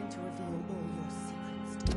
going to reveal all your secrets.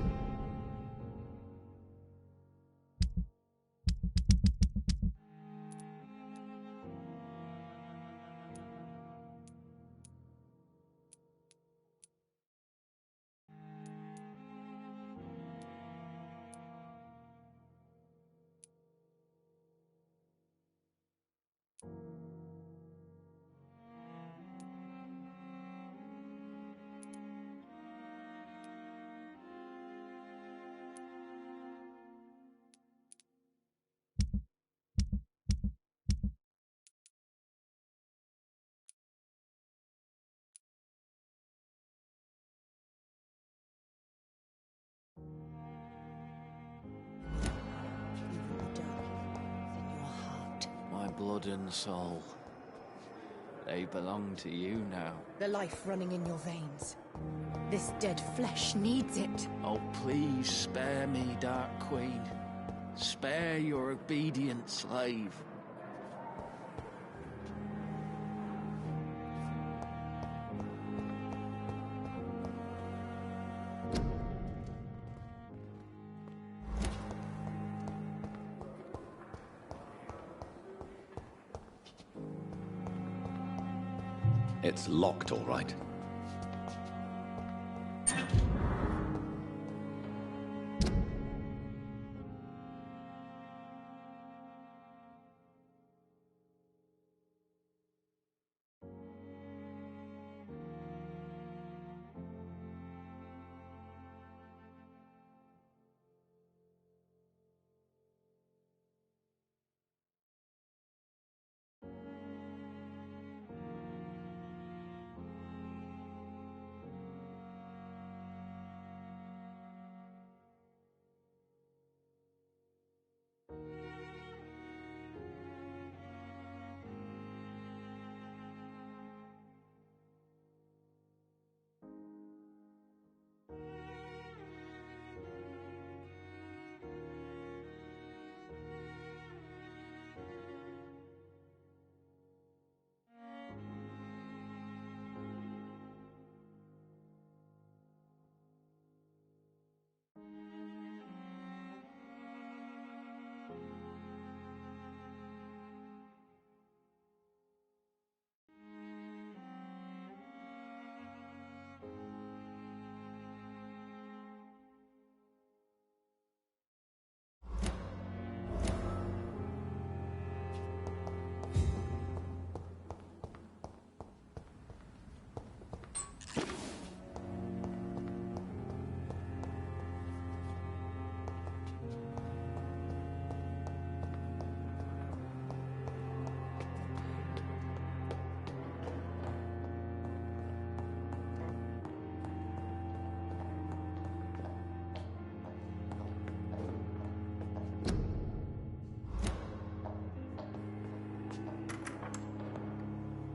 Blood and soul. They belong to you now. The life running in your veins. This dead flesh needs it. Oh, please spare me, Dark Queen. Spare your obedient slave. It's locked, all right.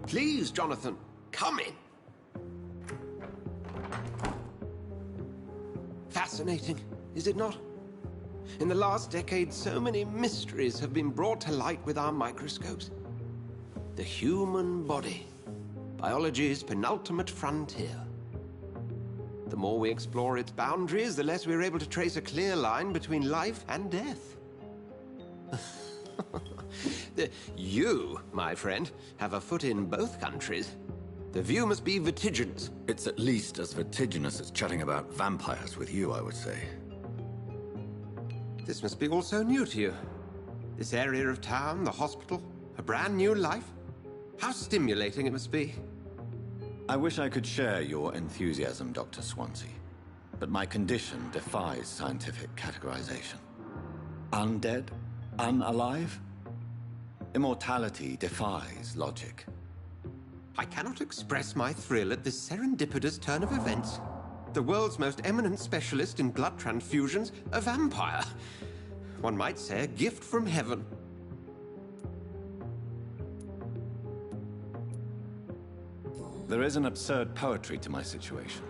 Please, Jonathan, come in. Fascinating, is it not? In the last decade, so many mysteries have been brought to light with our microscopes. The human body, biology's penultimate frontier. The more we explore its boundaries, the less we're able to trace a clear line between life and death. You, my friend, have a foot in both countries. The view must be vertiginous. It's at least as vertiginous as chatting about vampires with you, I would say. This must be all so new to you. This area of town, the hospital, a brand new life. How stimulating it must be. I wish I could share your enthusiasm, Dr. Swansea, but my condition defies scientific categorization. Undead? Unalive? Immortality defies logic. I cannot express my thrill at this serendipitous turn of events. The world's most eminent specialist in blood transfusions, a vampire. One might say a gift from heaven. There is an absurd poetry to my situation.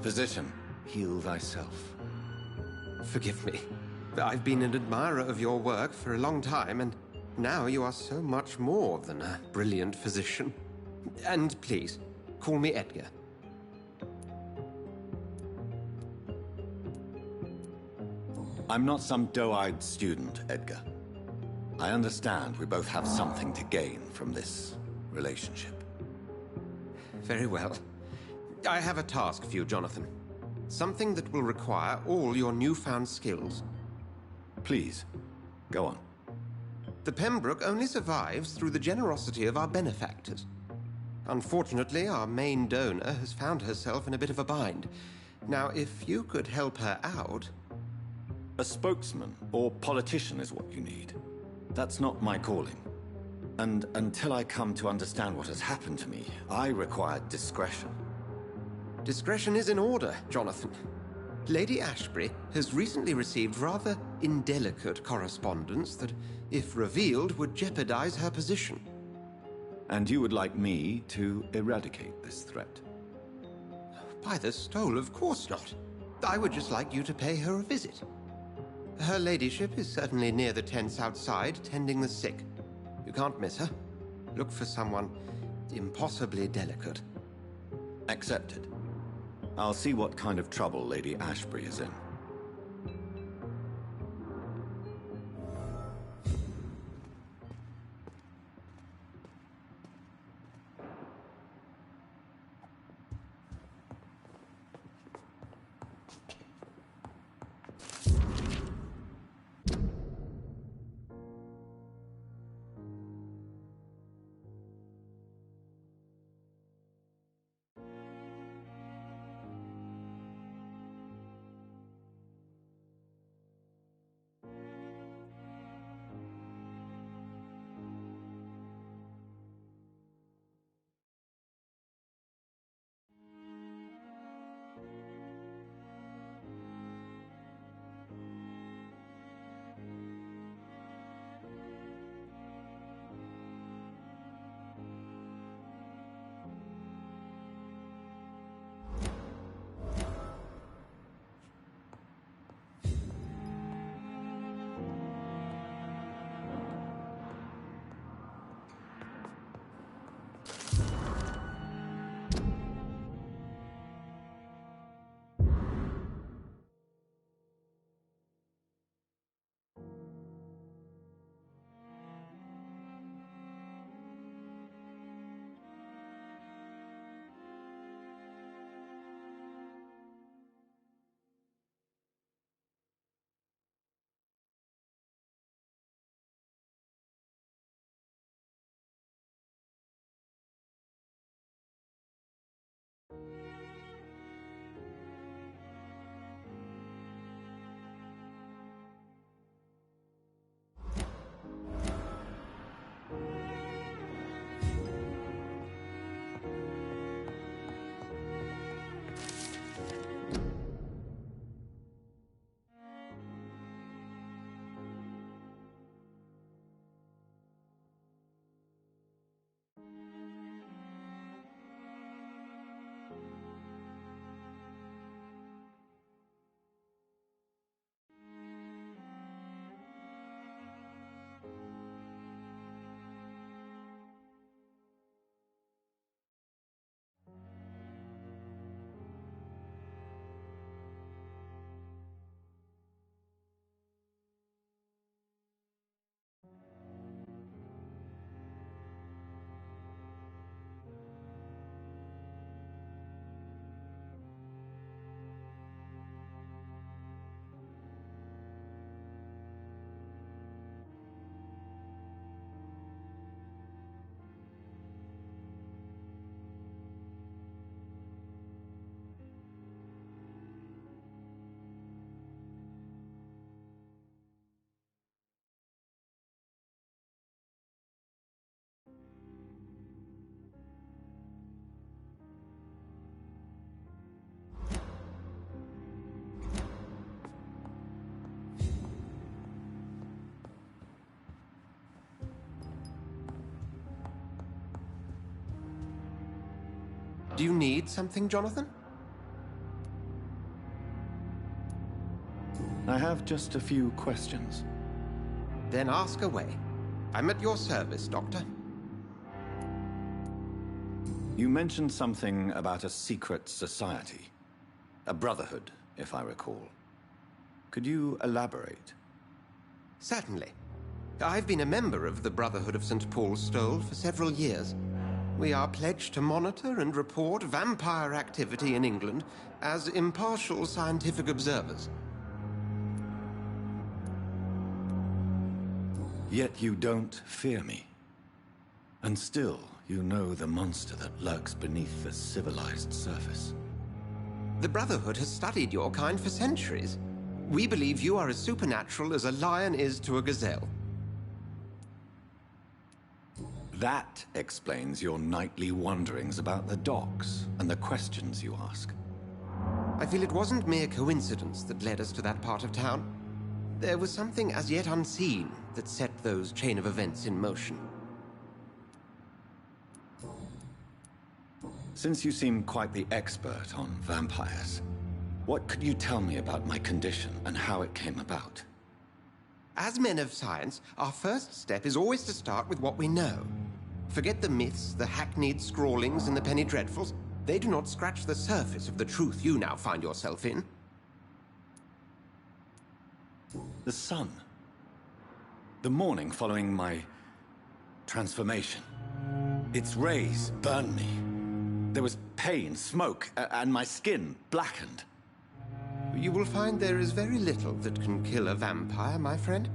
Physician, heal thyself. Forgive me. I've been an admirer of your work for a long time, and now you are so much more than a brilliant physician. And please, call me Edgar. I'm not some doe-eyed student, Edgar. I understand we both have something to gain from this relationship. Very well. I have a task for you, Jonathan. Something that will require all your newfound skills. Please, go on. The Pembroke only survives through the generosity of our benefactors. Unfortunately, our main donor has found herself in a bit of a bind. Now, if you could help her out... A spokesman or politician is what you need. That's not my calling. And until I come to understand what has happened to me, I require discretion. Discretion is in order, Jonathan. Lady Ashbury has recently received rather indelicate correspondence that, if revealed, would jeopardize her position. And you would like me to eradicate this threat? By the stole, of course not. I would just like you to pay her a visit. Her ladyship is certainly near the tents outside, tending the sick. You can't miss her. Look for someone impossibly delicate. Accepted. I'll see what kind of trouble Lady Ashbury is in. Do you need something, Jonathan? I have just a few questions. Then ask away. I'm at your service, Doctor. You mentioned something about a secret society. A brotherhood, if I recall. Could you elaborate? Certainly. I've been a member of the Brotherhood of St. Paul's Stole for several years. We are pledged to monitor and report vampire activity in England as impartial scientific observers. Yet you don't fear me. And still, you know the monster that lurks beneath the civilized surface. The Brotherhood has studied your kind for centuries. We believe you are as supernatural as a lion is to a gazelle. That explains your nightly wanderings about the docks and the questions you ask. I feel it wasn't mere coincidence that led us to that part of town. There was something as yet unseen that set those chain of events in motion. Since you seem quite the expert on vampires, what could you tell me about my condition and how it came about? As men of science, our first step is always to start with what we know. Forget the myths, the hackneyed scrawlings, and the penny dreadfuls. They do not scratch the surface of the truth you now find yourself in. The sun. The morning following my transformation. Its rays burned me. There was pain, smoke, and my skin blackened. You will find there is very little that can kill a vampire, my friend.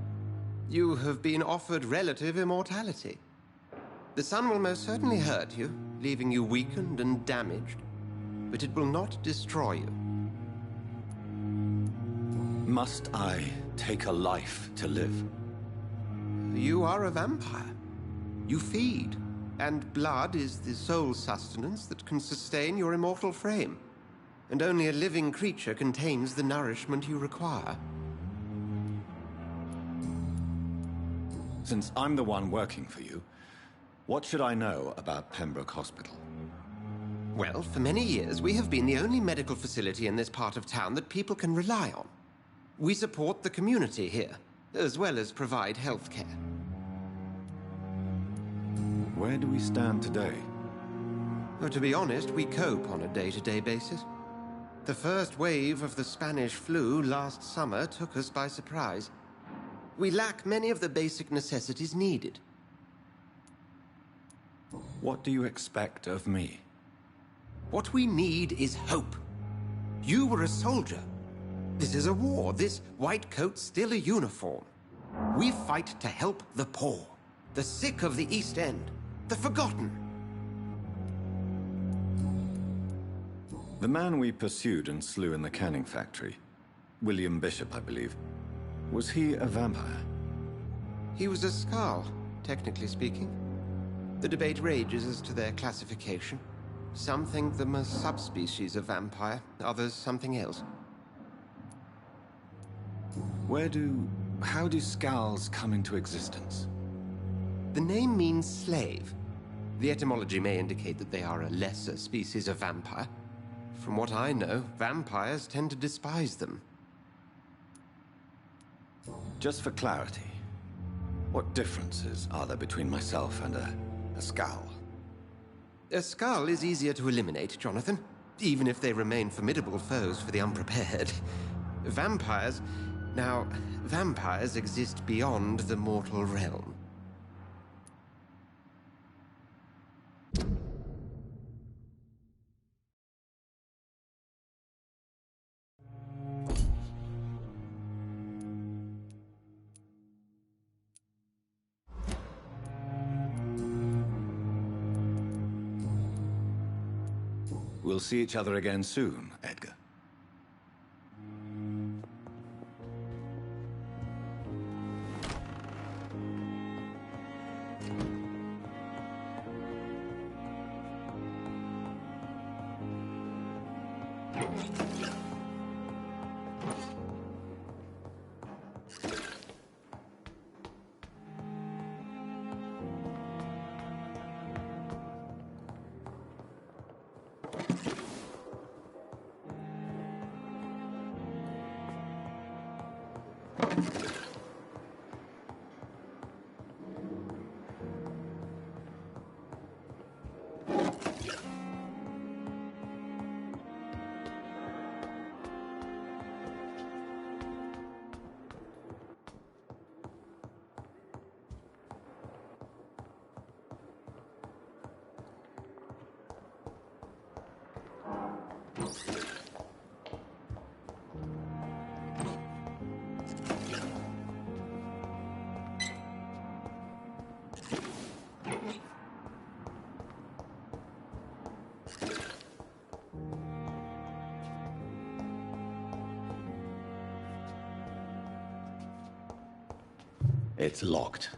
You have been offered relative immortality. The sun will most certainly hurt you, leaving you weakened and damaged, but it will not destroy you. Must I take a life to live? You are a vampire. You feed, and blood is the sole sustenance that can sustain your immortal frame. And only a living creature contains the nourishment you require. Since I'm the one working for you, what should I know about Pembroke Hospital? Well, for many years, we have been the only medical facility in this part of town that people can rely on. We support the community here, as well as provide health care. Where do we stand today? Well, to be honest, we cope on a day-to-day basis. The first wave of the Spanish flu last summer took us by surprise. We lack many of the basic necessities needed. What do you expect of me? What we need is hope. You were a soldier. This is a war. This white coat's still a uniform. We fight to help the poor, the sick of the East End, the forgotten. The man we pursued and slew in the canning factory, William Bishop, I believe, was he a vampire? He was a Skald, technically speaking. The debate rages as to their classification. Some think them a subspecies of vampire, others something else. How do Skalds come into existence? The name means slave. The etymology may indicate that they are a lesser species of vampire. From what I know, vampires tend to despise them. Just for clarity, what differences are there between myself and a Skald? A Skald is easier to eliminate, Jonathan, even if they remain formidable foes for the unprepared. Vampires... Now, vampires exist beyond the mortal realm. We'll see each other again soon, Edgar. It's locked.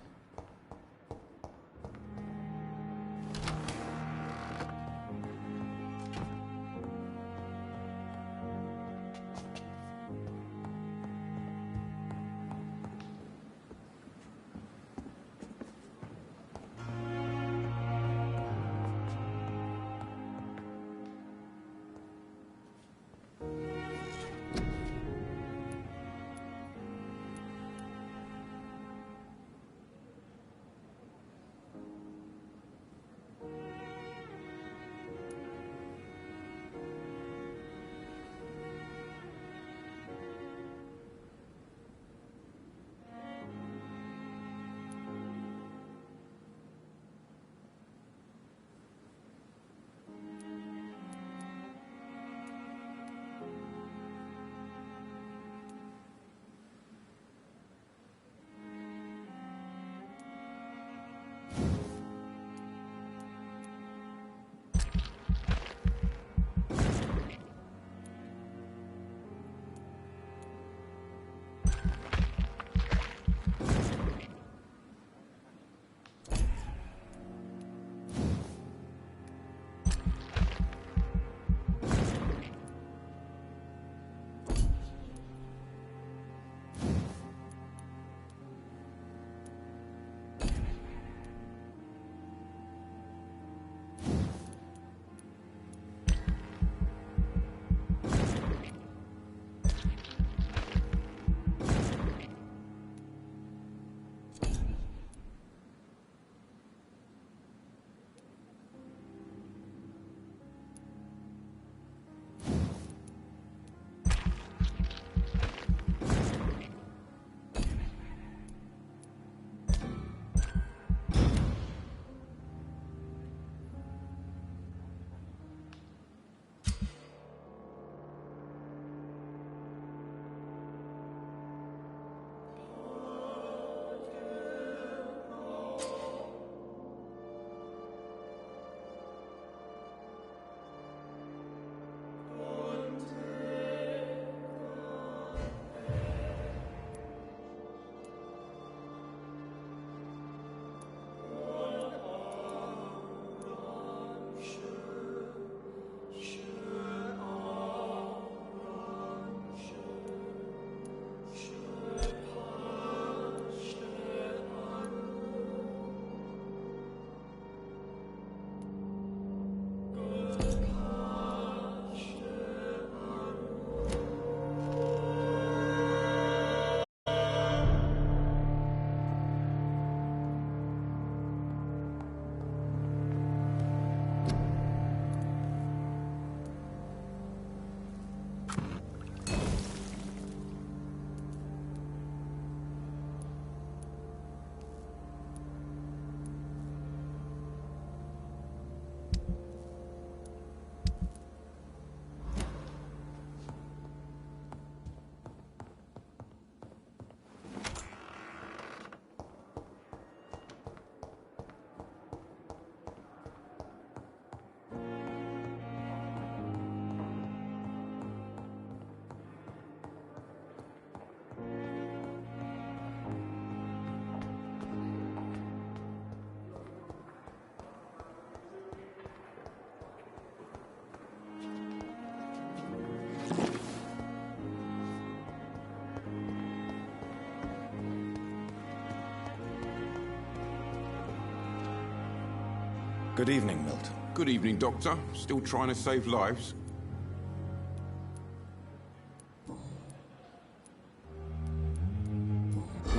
Good evening, Milton. Good evening, Doctor. Still trying to save lives?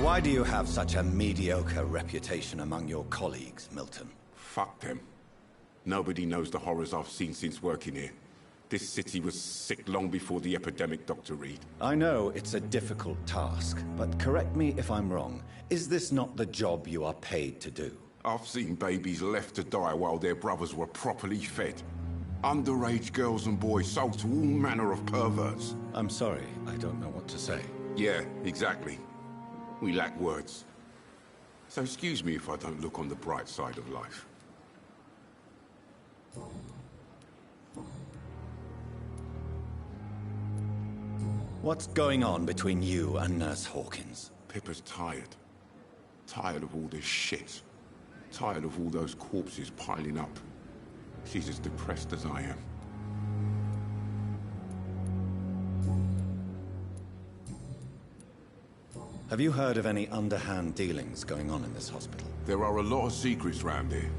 Why do you have such a mediocre reputation among your colleagues, Milton? Fuck them. Nobody knows the horrors I've seen since working here. This city was sick long before the epidemic, Dr. Reed. I know it's a difficult task, but correct me if I'm wrong. Is this not the job you are paid to do? I've seen babies left to die while their brothers were properly fed. Underage girls and boys sold to all manner of perverts. I'm sorry, I don't know what to say. Yeah, exactly. We lack words. So excuse me if I don't look on the bright side of life. What's going on between you and Nurse Hawkins? Pippa's tired. Tired of all this shit. Tired of all those corpses piling up. She's as depressed as I am. Have you heard of any underhand dealings going on in this hospital? There are a lot of secrets round here.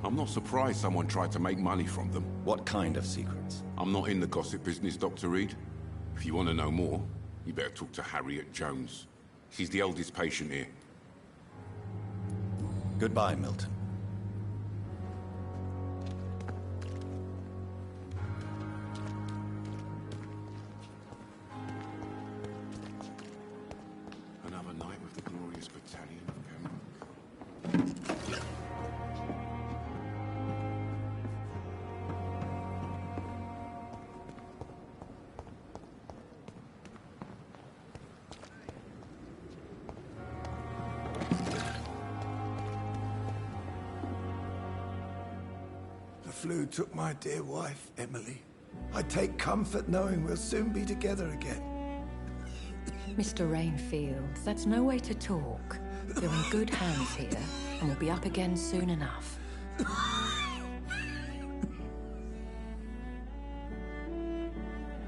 I'm not surprised someone tried to make money from them. What kind of secrets? I'm not in the gossip business, Dr. Reed. If you want to know more, you better talk to Harriet Jones. She's the eldest patient here. Goodbye, Milton. Another night with the glorious battalion of Pembroke. The flu took my dear wife, Emily. I take comfort knowing we'll soon be together again. Mr. Rainfield, that's no way to talk. You're in good hands here, and we'll be up again soon enough.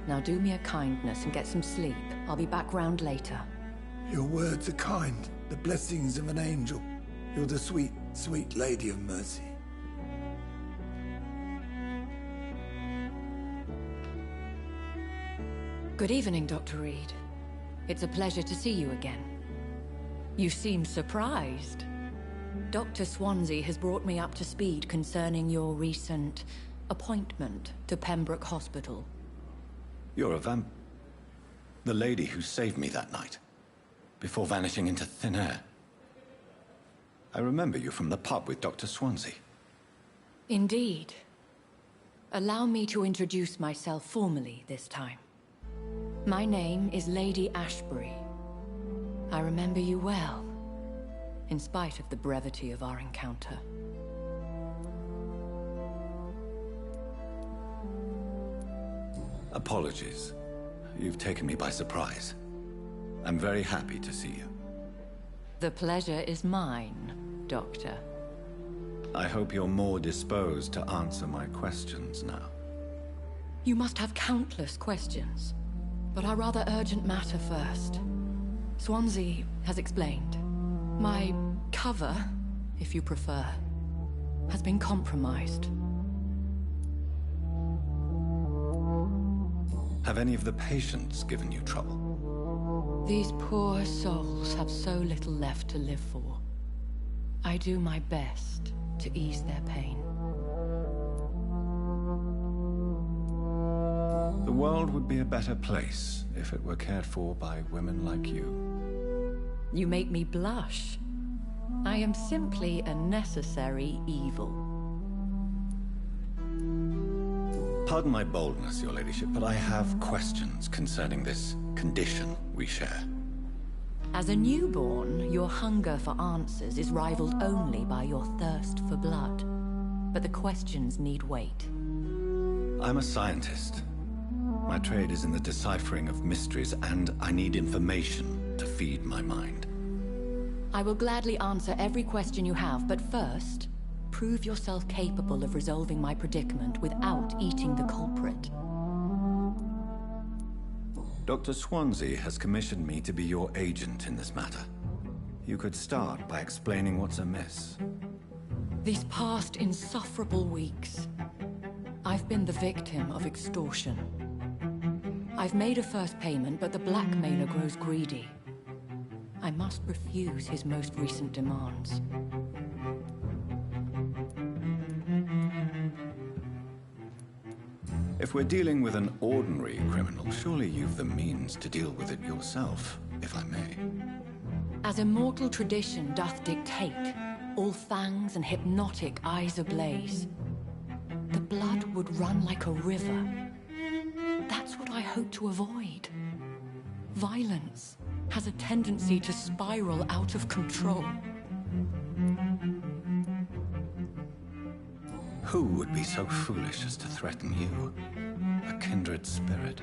Now do me a kindness and get some sleep. I'll be back round later. Your words are kind, the blessings of an angel. You're the sweet, sweet Lady of Mercy. Good evening, Dr. Reed. It's a pleasure to see you again. You seem surprised. Dr. Swansea has brought me up to speed concerning your recent appointment to Pembroke Hospital. You're a the lady who saved me that night, before vanishing into thin air. I remember you from the pub with Dr. Swansea. Indeed. Allow me to introduce myself formally this time. My name is Lady Ashbury. I remember you well, in spite of the brevity of our encounter. Apologies. You've taken me by surprise. I'm very happy to see you. The pleasure is mine, Doctor. I hope you're more disposed to answer my questions now. You must have countless questions, but our rather urgent matter first. Swansea has explained. My cover, if you prefer, has been compromised. Have any of the patients given you trouble? These poor souls have so little left to live for. I do my best to ease their pain. The world would be a better place if it were cared for by women like you. You make me blush. I am simply a necessary evil. Pardon my boldness, Your Ladyship, but I have questions concerning this condition we share. As a newborn, your hunger for answers is rivaled only by your thirst for blood. But the questions need wait. I'm a scientist. My trade is in the deciphering of mysteries, and I need information to feed my mind. I will gladly answer every question you have, but first, prove yourself capable of resolving my predicament without eating the culprit. Dr. Swansea has commissioned me to be your agent in this matter. You could start by explaining what's amiss. These past insufferable weeks, I've been the victim of extortion. I've made a first payment, but the blackmailer grows greedy. I must refuse his most recent demands. If we're dealing with an ordinary criminal, surely you've the means to deal with it yourself, if I may. As immortal tradition doth dictate, all fangs and hypnotic eyes ablaze, the blood would run like a river. That's what I hope to avoid. Violence has a tendency to spiral out of control. Who would be so foolish as to threaten you? A kindred spirit.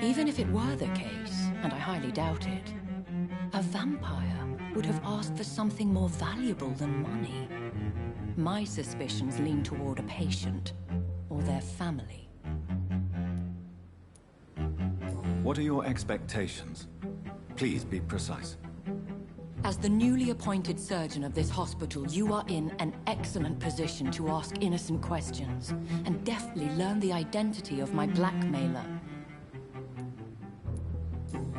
Even if it were the case, and I highly doubt it, a vampire would have asked for something more valuable than money. My suspicions lean toward a patient, or their family. What are your expectations? Please be precise. As the newly appointed surgeon of this hospital, you are in an excellent position to ask innocent questions, and deftly learn the identity of my blackmailer.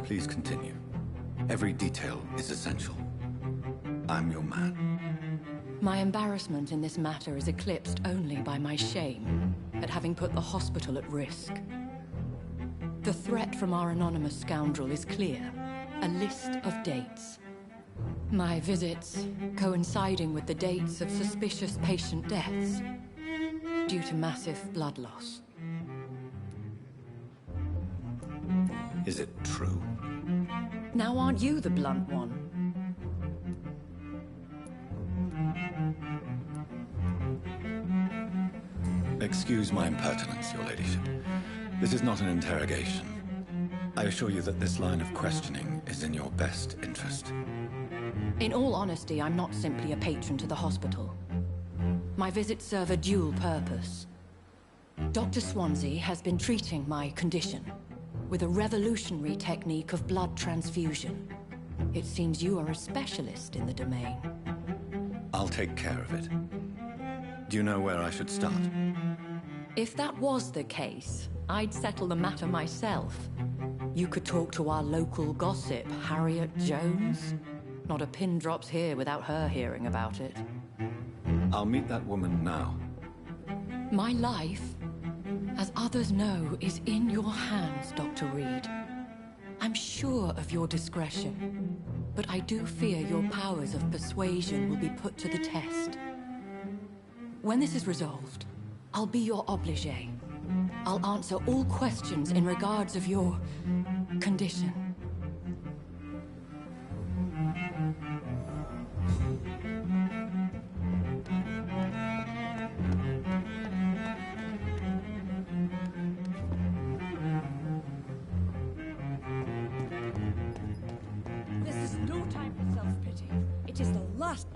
Please continue. Every detail is essential. I'm your man. My embarrassment in this matter is eclipsed only by my shame at having put the hospital at risk. The threat from our anonymous scoundrel is clear. A list of dates. My visits coinciding with the dates of suspicious patient deaths due to massive blood loss. Is it true? Now aren't you the blunt one? Excuse my impertinence, your ladyship. This is not an interrogation. I assure you that this line of questioning is in your best interest. In all honesty, I'm not simply a patron to the hospital. My visits serve a dual purpose. Dr. Swansea has been treating my condition with a revolutionary technique of blood transfusion. It seems you are a specialist in the domain. I'll take care of it. Do you know where I should start? If that was the case, I'd settle the matter myself. You could talk to our local gossip, Harriet Jones. Not a pin drops here without her hearing about it. I'll meet that woman now. My life, as others know, is in your hands, Dr. Reed. I'm sure of your discretion, but I do fear your powers of persuasion will be put to the test. When this is resolved, I'll be your obligé. I'll answer all questions in regards of your condition. This is no time for self-pity. It is the last...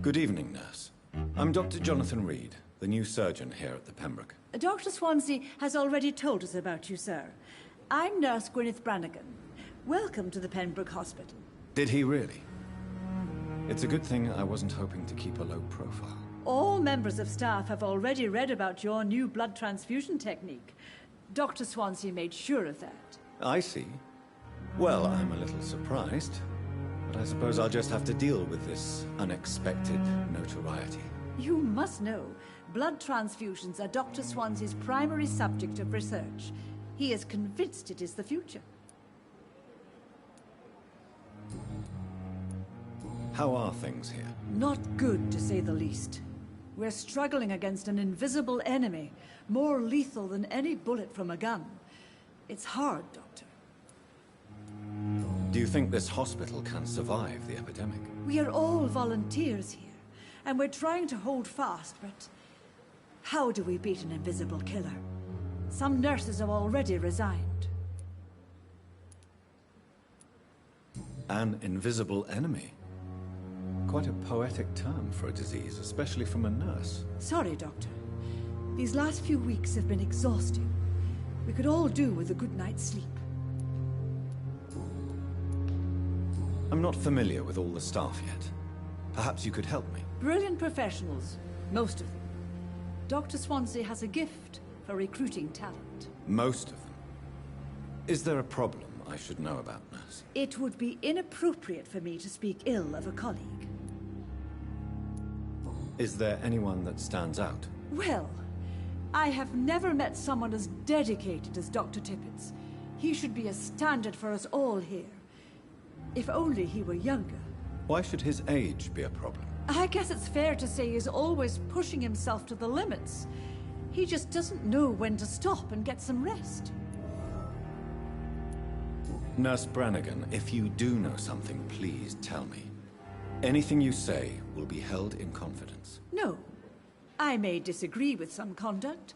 Good evening, nurse. I'm Dr. Jonathan Reed, the new surgeon here at the Pembroke. Dr. Swansea has already told us about you, sir. I'm Nurse Gwyneth Brannigan. Welcome to the Pembroke Hospital. Did he really? It's a good thing I wasn't hoping to keep a low profile. All members of staff have already read about your new blood transfusion technique. Dr. Swansea made sure of that. I see. Well, I'm a little surprised, but I suppose I'll just have to deal with this unexpected notoriety. You must know, blood transfusions are Dr. Swansea's primary subject of research. He is convinced it is the future. How are things here? Not good, to say the least. We're struggling against an invisible enemy, more lethal than any bullet from a gun. It's hard, Doctor. Do you think this hospital can survive the epidemic? We are all volunteers here, and we're trying to hold fast, but how do we beat an invisible killer? Some nurses have already resigned. An invisible enemy? Quite a poetic term for a disease, especially from a nurse. Sorry, Doctor. These last few weeks have been exhausting. We could all do with a good night's sleep. I'm not familiar with all the staff yet. Perhaps you could help me. Brilliant professionals, most of them. Dr. Swansea has a gift for recruiting talent. Most of them. Is there a problem I should know about, nurse? It would be inappropriate for me to speak ill of a colleague. Is there anyone that stands out? Well, I have never met someone as dedicated as Dr. Tippett. He should be a standard for us all here. If only he were younger. Why should his age be a problem? I guess it's fair to say he's always pushing himself to the limits. He just doesn't know when to stop and get some rest. Nurse Brannigan, if you do know something, please tell me. Anything you say will be held in confidence. No. I may disagree with some conduct,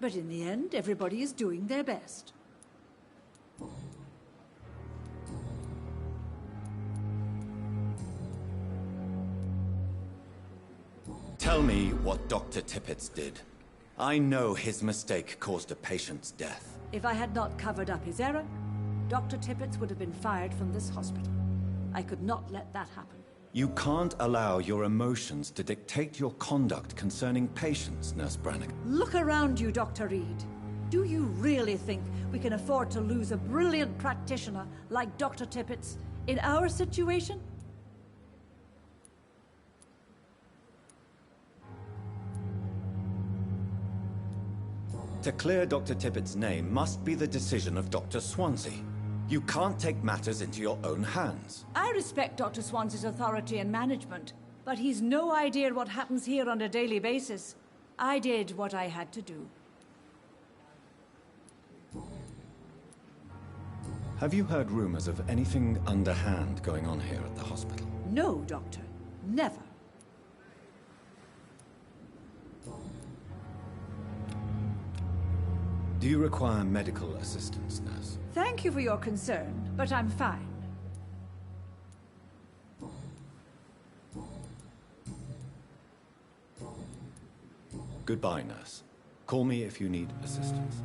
but in the end, everybody is doing their best. Tell me what Dr. Tippett did. I know his mistake caused a patient's death. If I had not covered up his error, Dr. Tippett would have been fired from this hospital. I could not let that happen. You can't allow your emotions to dictate your conduct concerning patients, Nurse Brannigan. Look around you, Dr. Reed. Do you really think we can afford to lose a brilliant practitioner like Dr. Tippett in our situation? To clear Dr. Tippett's name must be the decision of Dr. Swansea. You can't take matters into your own hands. I respect Dr. Swansea's authority and management, but he's no idea what happens here on a daily basis. I did what I had to do. Have you heard rumors of anything underhand going on here at the hospital? No, Doctor. Never. Do you require medical assistance, nurse? Thank you for your concern, but I'm fine. Goodbye, nurse. Call me if you need assistance.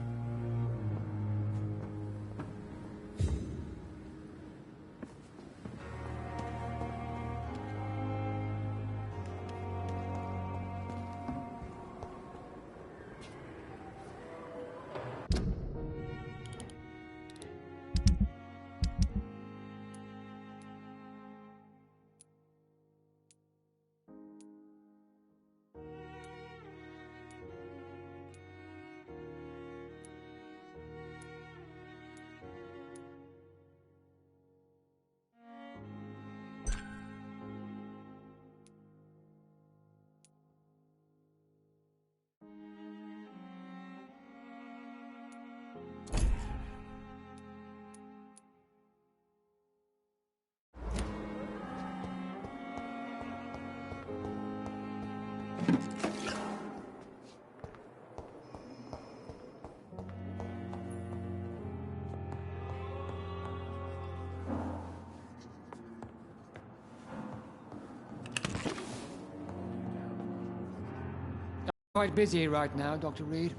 Quite busy right now, Dr. Reed.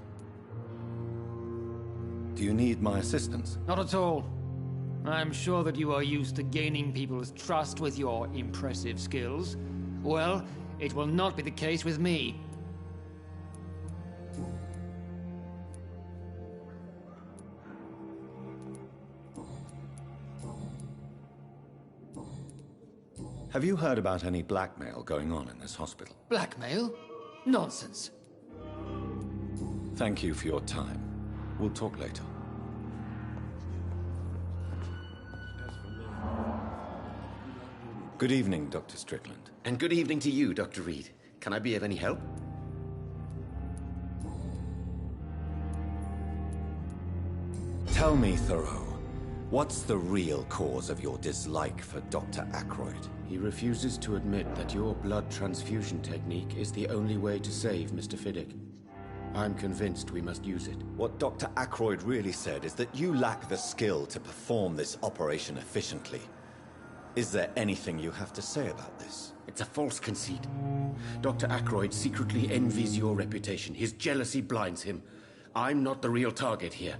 Do you need my assistance? Not at all. I'm sure that you are used to gaining people's trust with your impressive skills. Well, it will not be the case with me. Have you heard about any blackmail going on in this hospital? Blackmail? Nonsense. Thank you for your time. We'll talk later. Good evening, Dr. Strickland. And good evening to you, Dr. Reed. Can I be of any help? Tell me, Thoreau, what's the real cause of your dislike for Dr. Ackroyd? He refuses to admit that your blood transfusion technique is the only way to save Mr. Fiddick. I'm convinced we must use it. What Dr. Ackroyd really said is that you lack the skill to perform this operation efficiently. Is there anything you have to say about this? It's a false conceit. Dr. Ackroyd secretly envies your reputation. His jealousy blinds him. I'm not the real target here.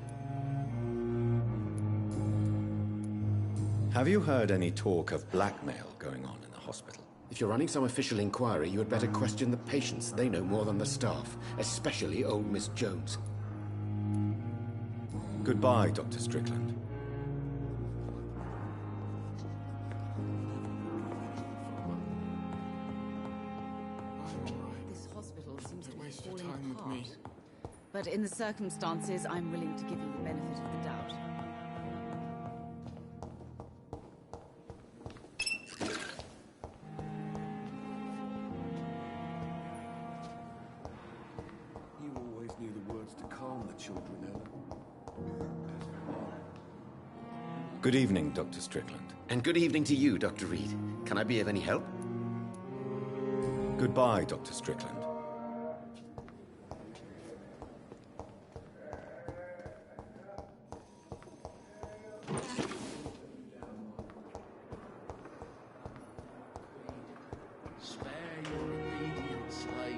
Have you heard any talk of blackmail going on in the hospital? If you're running some official inquiry, you had better question the patients. They know more than the staff, especially old Miss Jones. Goodbye, Dr. Strickland. This hospital seems to be falling apart. But in the circumstances, I'm willing to give you the benefit of the doubt. You always knew the words to calm the children, Ellen. Good evening, Dr. Strickland. And good evening to you, Dr. Reed. Can I be of any help? Goodbye, Dr. Strickland. Spare your obedient slave.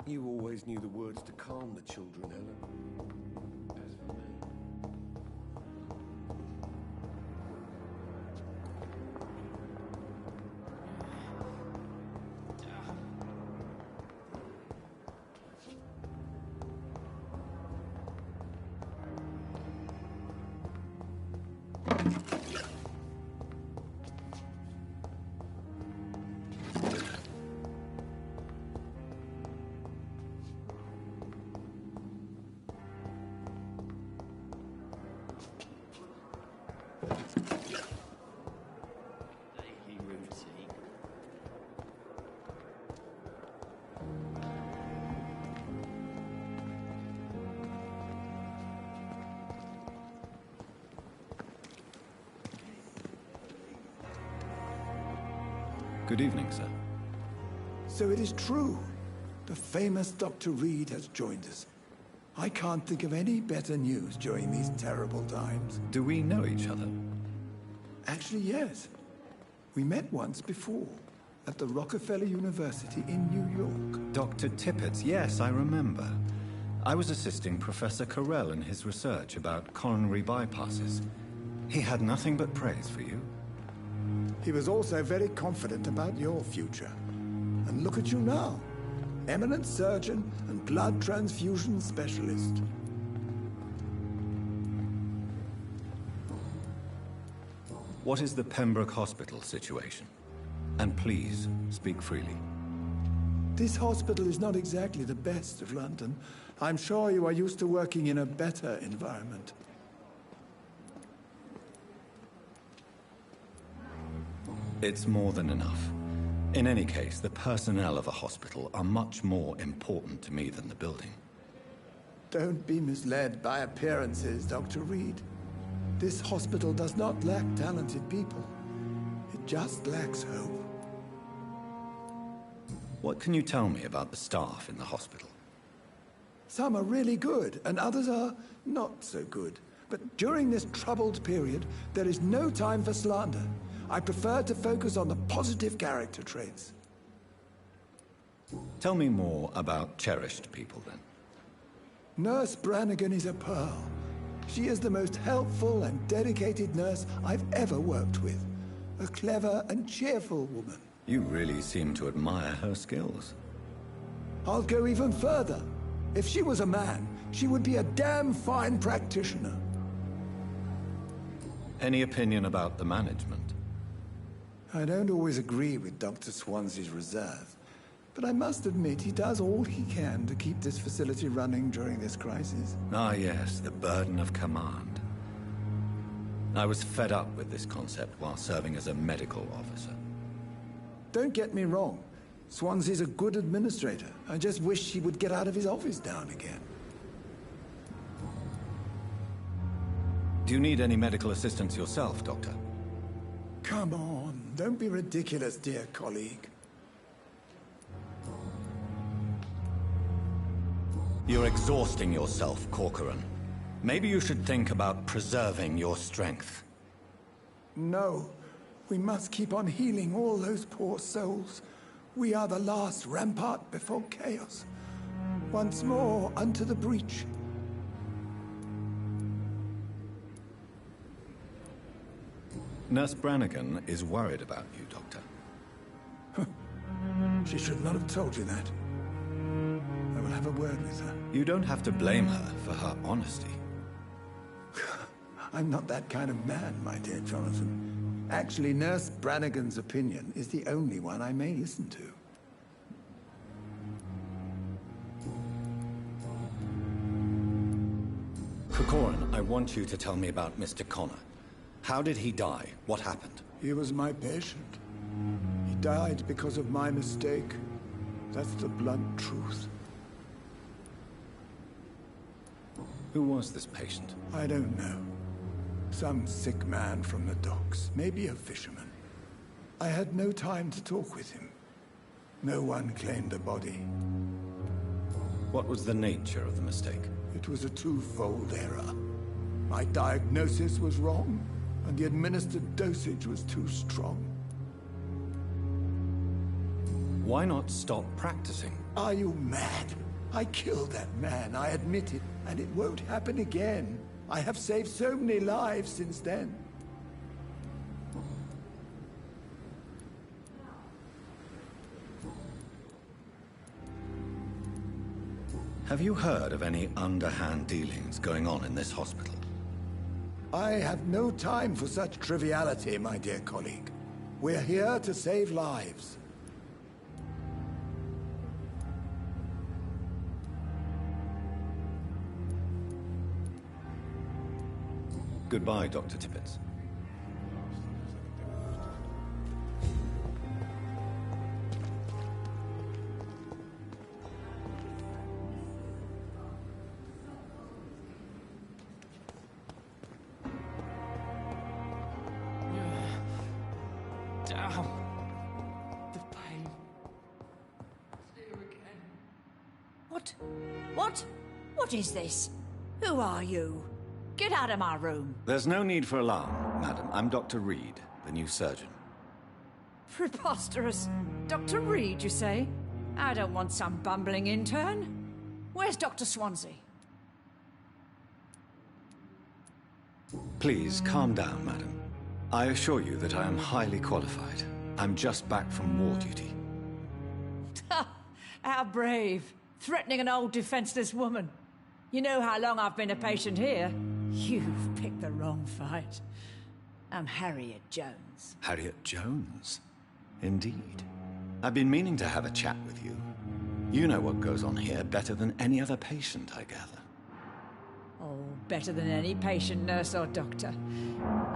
You always knew the words to calm the children, Ellen. As for me... Good evening, sir. So it is true. The famous Dr. Reed has joined us. I can't think of any better news during these terrible times. Do we know each other? Actually, yes. We met once before, at the Rockefeller University in New York. Dr. Tippett, yes, I remember. I was assisting Professor Carell in his research about coronary bypasses. He had nothing but praise for you. He was also very confident about your future. And look at you now. Eminent surgeon and blood transfusion specialist. What is the Pembroke Hospital situation? And please, speak freely. This hospital is not exactly the best of London. I'm sure you are used to working in a better environment. It's more than enough. In any case, the personnel of a hospital are much more important to me than the building. Don't be misled by appearances, Dr. Reed. This hospital does not lack talented people. It just lacks hope. What can you tell me about the staff in the hospital? Some are really good, and others are not so good. But during this troubled period, there is no time for slander. I prefer to focus on the positive character traits. Tell me more about cherished people, then. Nurse Brannigan is a pearl. She is the most helpful and dedicated nurse I've ever worked with. A clever and cheerful woman. You really seem to admire her skills. I'll go even further. If she was a man, she would be a damn fine practitioner. Any opinion about the management? I don't always agree with Dr. Swansea's reserve, but I must admit he does all he can to keep this facility running during this crisis. Ah, yes, the burden of command. I was fed up with this concept while serving as a medical officer. Don't get me wrong. Swansea's a good administrator. I just wish he would get out of his office now and again. Do you need any medical assistance yourself, Doctor? Come on, don't be ridiculous, dear colleague. You're exhausting yourself, Corcoran. Maybe you should think about preserving your strength. No. We must keep on healing all those poor souls. We are the last rampart before chaos. Once more, unto the breach. Nurse Brannigan is worried about you, Doctor. She should not have told you that. I will have a word with her. You don't have to blame her for her honesty. I'm not that kind of man, my dear Jonathan. Actually, Nurse Brannigan's opinion is the only one I may listen to. Corcoran, I want you to tell me about Mr. Connor. How did he die? What happened? He was my patient. He died because of my mistake. That's the blunt truth. Who was this patient? I don't know. Some sick man from the docks, maybe a fisherman. I had no time to talk with him. No one claimed a body. What was the nature of the mistake? It was a twofold error. My diagnosis was wrong, and the administered dosage was too strong. Why not stop practicing? Are you mad? I killed that man, I admit it, and it won't happen again. I have saved so many lives since then. Have you heard of any underhand dealings going on in this hospital? I have no time for such triviality, my dear colleague. We're here to save lives. Goodbye, Dr. Tippett. Damn. The pain. It's here again. What? What? What is this? Who are you? Get out of my room. There's no need for alarm, madam. I'm Dr. Reed, the new surgeon. Preposterous. Dr. Reed, you say? I don't want some bumbling intern. Where's Dr. Swansea? Please, calm down, madam. I assure you that I am highly qualified. I'm just back from war duty. How brave. Threatening an old defenseless woman. You know how long I've been a patient here. You've picked the wrong fight. I'm Harriet Jones. Harriet Jones? Indeed. I've been meaning to have a chat with you. You know what goes on here better than any other patient, I gather. Oh, better than any patient, nurse or doctor.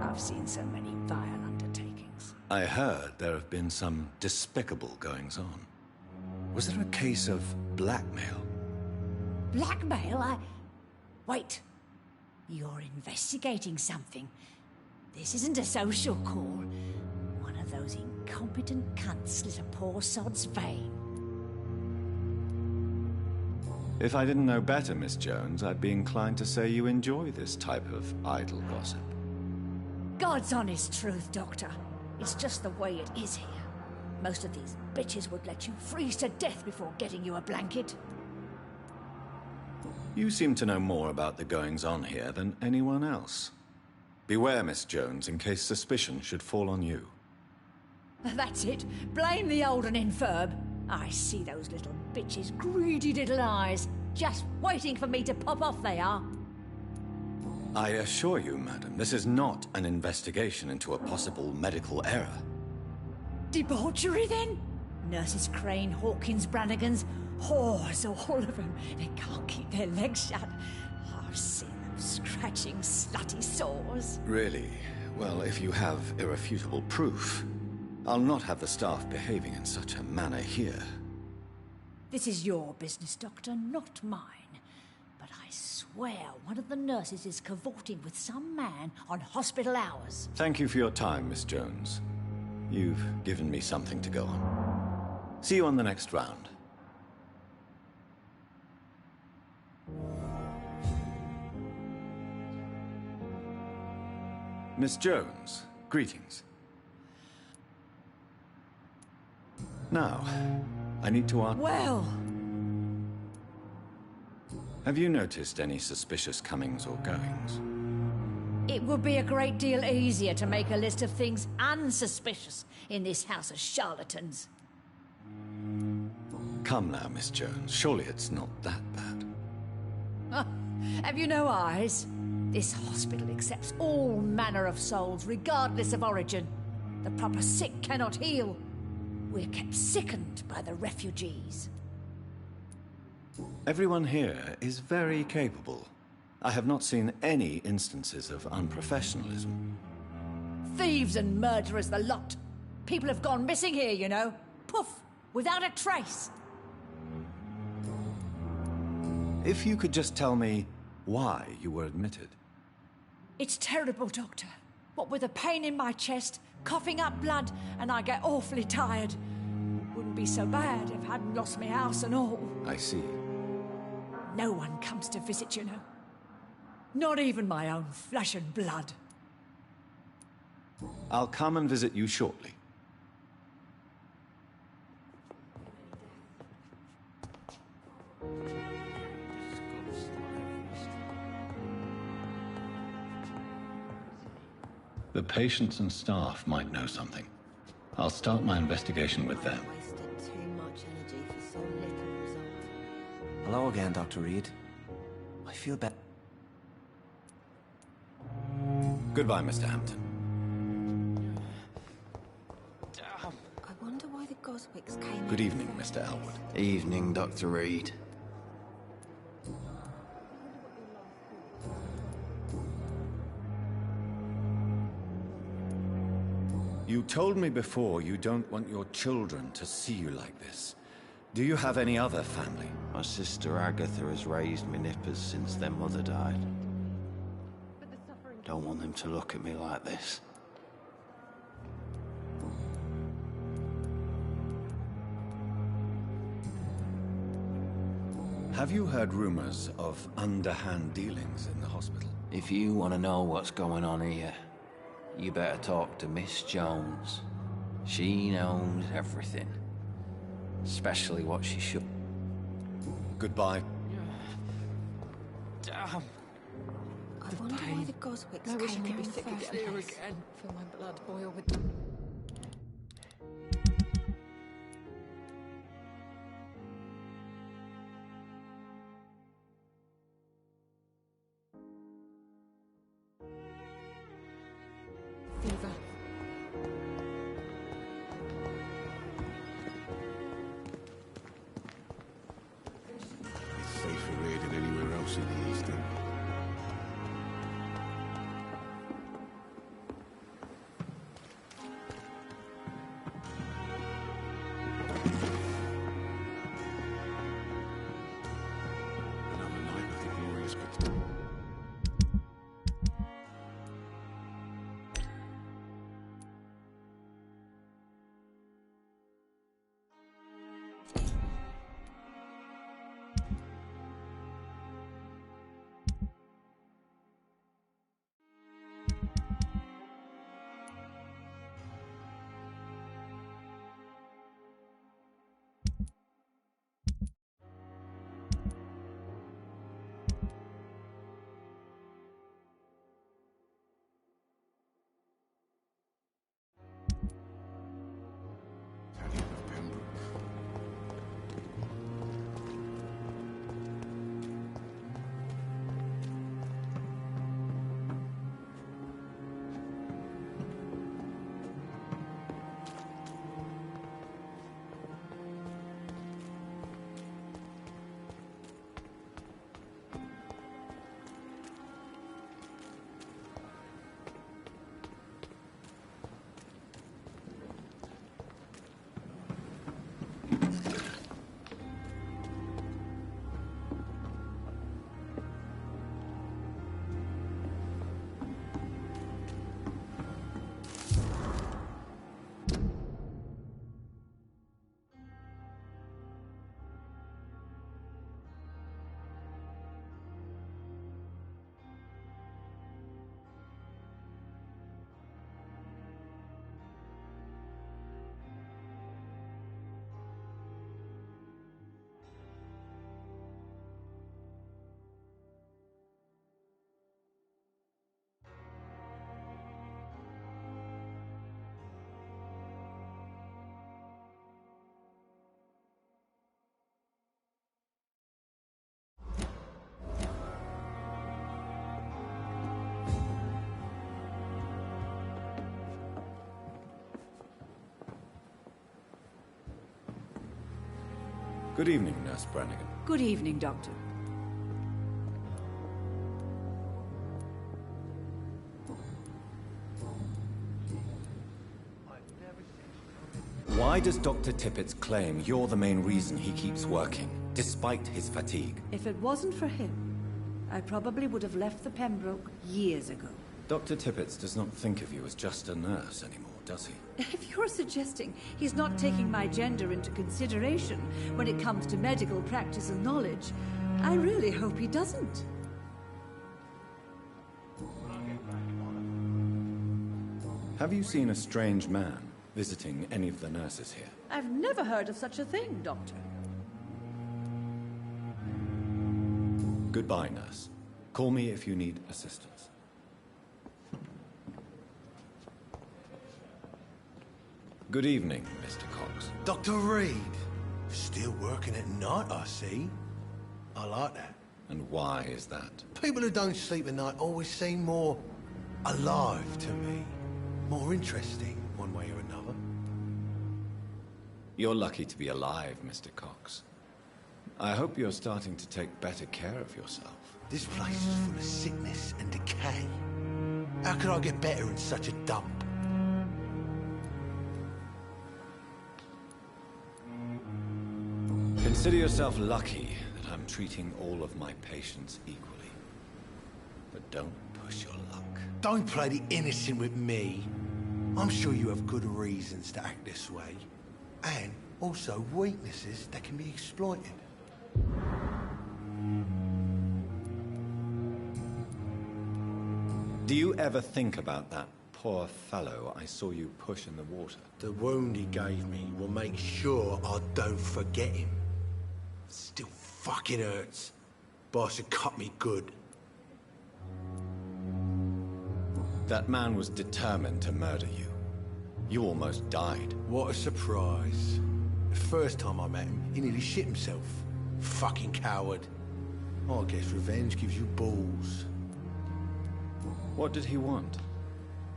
I've seen so many vile undertakings. I heard there have been some despicable goings-on. Was there a case of blackmail? Blackmail? Wait. You're investigating something. This isn't a social call. One of those incompetent cunts slit a poor sod's vein. If I didn't know better, Miss Jones, I'd be inclined to say you enjoy this type of idle gossip. God's honest truth, Doctor. It's just the way it is here. Most of these bitches would let you freeze to death before getting you a blanket. You seem to know more about the goings-on here than anyone else. Beware, Miss Jones, in case suspicion should fall on you. That's it. Blame the old and infirm. I see those little bitches' greedy little eyes, just waiting for me to pop off they are. I assure you, madam, this is not an investigation into a possible medical error. Debauchery, then? Nurses Crane, Hawkins, Brannigans, whores, all of them. They can't keep their legs shut. I've seen them scratching slutty sores. Really? Well, if you have irrefutable proof, I'll not have the staff behaving in such a manner here. This is your business, Doctor, not mine. But I swear one of the nurses is cavorting with some man on hospital hours. Thank you for your time, Miss Jones. You've given me something to go on. See you on the next round. Miss Jones, greetings. Now, I need to ask... Well, Have you noticed any suspicious comings or goings? it would be a great deal easier to make a list of things unsuspicious in this house of charlatans. Come now, Miss Jones. Surely it's not that bad. Have you no eyes? This hospital accepts all manner of souls, regardless of origin. The proper sick cannot heal. We're kept sickened by the refugees. Everyone here is very capable. I have not seen any instances of unprofessionalism. Thieves and murderers, the lot. People have gone missing here, you know. Poof, without a trace. If you could just tell me why you were admitted. It's terrible, Doctor. What with a pain in my chest, coughing up blood, and I get awfully tired. Wouldn't be so bad if I hadn't lost my house and all. I see. No one comes to visit, you know. Not even my own flesh and blood. I'll come and visit you shortly. The patients and staff might know something. I'll start my investigation with them. Wasted too much energy for so little result. Hello again, Dr. Reed. I feel better. Goodbye, Mr. Hampton. I wonder why the Goswicks came. Good evening, Mr. Elwood. Evening, Dr. Reed. You told me before you don't want your children to see you like this. Do you have any other family? My sister Agatha has raised me nippers since their mother died. Don't want them to look at me like this. Have you heard rumors of underhand dealings in the hospital? If you want to know what's going on here, you better talk to Miss Jones. She knows everything. Especially what she should. Goodbye. I wonder why the Goswicks I wish I came could here be in the sick first again. place. Feel my blood boil with them. Fever. It's safer here than anywhere else in the East End. Good evening, Nurse Brannigan. Good evening, Doctor. Why does Dr. Tippett's claim you're the main reason he keeps working, despite his fatigue? If it wasn't for him, I probably would have left the Pembroke years ago. Dr. Tippett does not think of you as just a nurse anymore, does he? If you're suggesting he's not taking my gender into consideration when it comes to medical practice and knowledge, I really hope he doesn't. Have you seen a strange man visiting any of the nurses here? I've never heard of such a thing, Doctor. Goodbye, nurse. Call me if you need assistance. Good evening, Mr. Cox. Dr. Reed. Still working at night, I see. I like that. And why is that? People who don't sleep at night always seem more alive to me. More interesting, one way or another. You're lucky to be alive, Mr. Cox. I hope you're starting to take better care of yourself. This place is full of sickness and decay. How could I get better in such a dump? Consider yourself lucky that I'm treating all of my patients equally. But don't push your luck. Don't play the innocent with me. I'm sure you have good reasons to act this way. And also weaknesses that can be exploited. Do you ever think about that poor fellow I saw you push in the water? The wound he gave me will make sure I don't forget him. Still fucking hurts. Boss had cut me good. That man was determined to murder you. You almost died. What a surprise. The first time I met him, he nearly shit himself. Fucking coward. I guess revenge gives you balls. What did he want?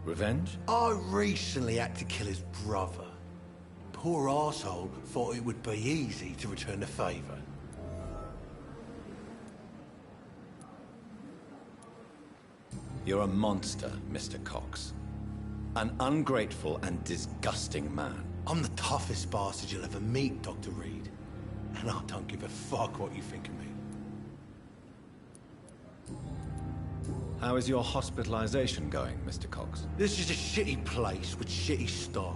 Revenge? I recently had to kill his brother. Poor arsehole thought it would be easy to return the favor. You're a monster, Mr. Cox. An ungrateful and disgusting man. I'm the toughest bastard you'll ever meet, Dr. Reed. And I don't give a fuck what you think of me. How is your hospitalization going, Mr. Cox? This is a shitty place with shitty staff.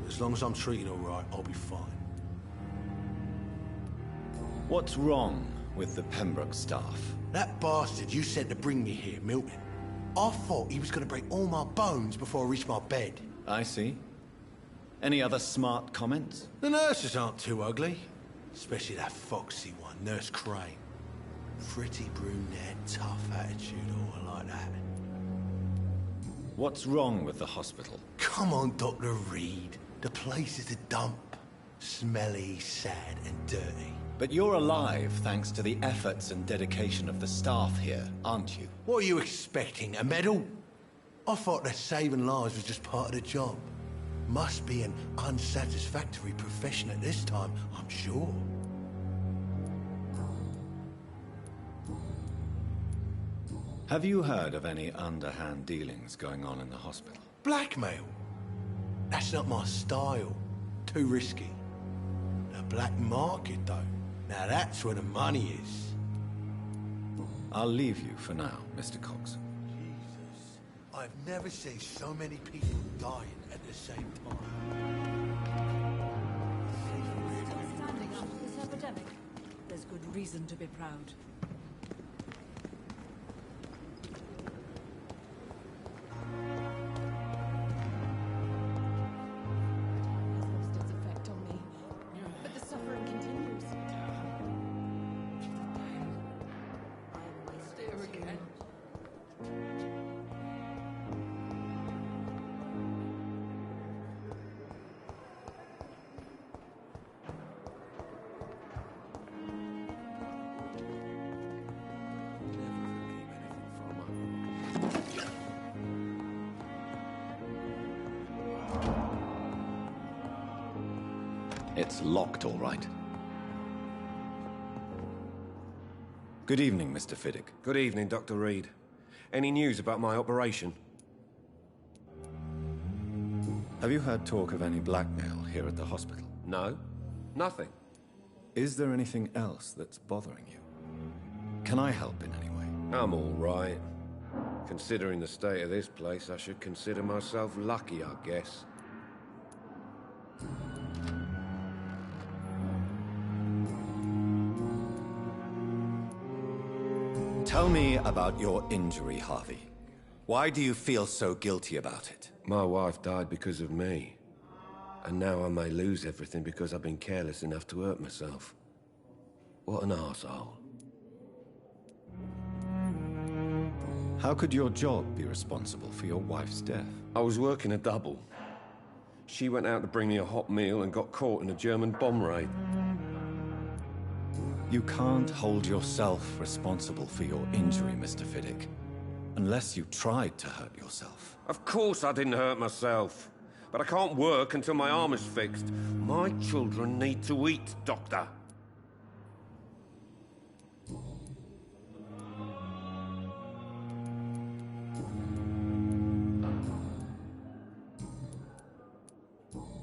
As long as I'm treated all right, I'll be fine. What's wrong with the Pembroke staff? That bastard you sent to bring me here, Milton. I thought he was going to break all my bones before I reached my bed. I see. Any other smart comments? The nurses aren't too ugly. Especially that foxy one, Nurse Crane. Pretty brunette, tough attitude, all I like that. What's wrong with the hospital? Come on, Dr. Reed. The place is a dump. Smelly, sad, and dirty. But you're alive thanks to the efforts and dedication of the staff here, aren't you? What are you expecting, a medal? I thought that saving lives was just part of the job. Must be an unsatisfactory profession at this time, I'm sure. Have you heard of any underhand dealings going on in the hospital? Blackmail? That's not my style. Too risky. The black market, though. Now that's where the money is. I'll leave you for now, Mr. Cox. Jesus. I've never seen so many people dying at the same time. Standing up to this epidemic. There's good reason to be proud. It's locked, all right. Good evening, Mr. Fiddick. Good evening, Dr. Reed. Any news about my operation? Have you heard talk of any blackmail here at the hospital? No. Nothing. Is there anything else that's bothering you? Can I help in any way? I'm all right. Considering the state of this place, I should consider myself lucky, I guess. Tell me about your injury, Harvey. Why do you feel so guilty about it? My wife died because of me. And now I may lose everything because I've been careless enough to hurt myself. What an arsehole. How could your job be responsible for your wife's death? I was working a double. She went out to bring me a hot meal and got caught in a German bomb raid. You can't hold yourself responsible for your injury, Mr. Fiddick. Unless you tried to hurt yourself. Of course I didn't hurt myself. But I can't work until my arm is fixed. My children need to eat, Doctor.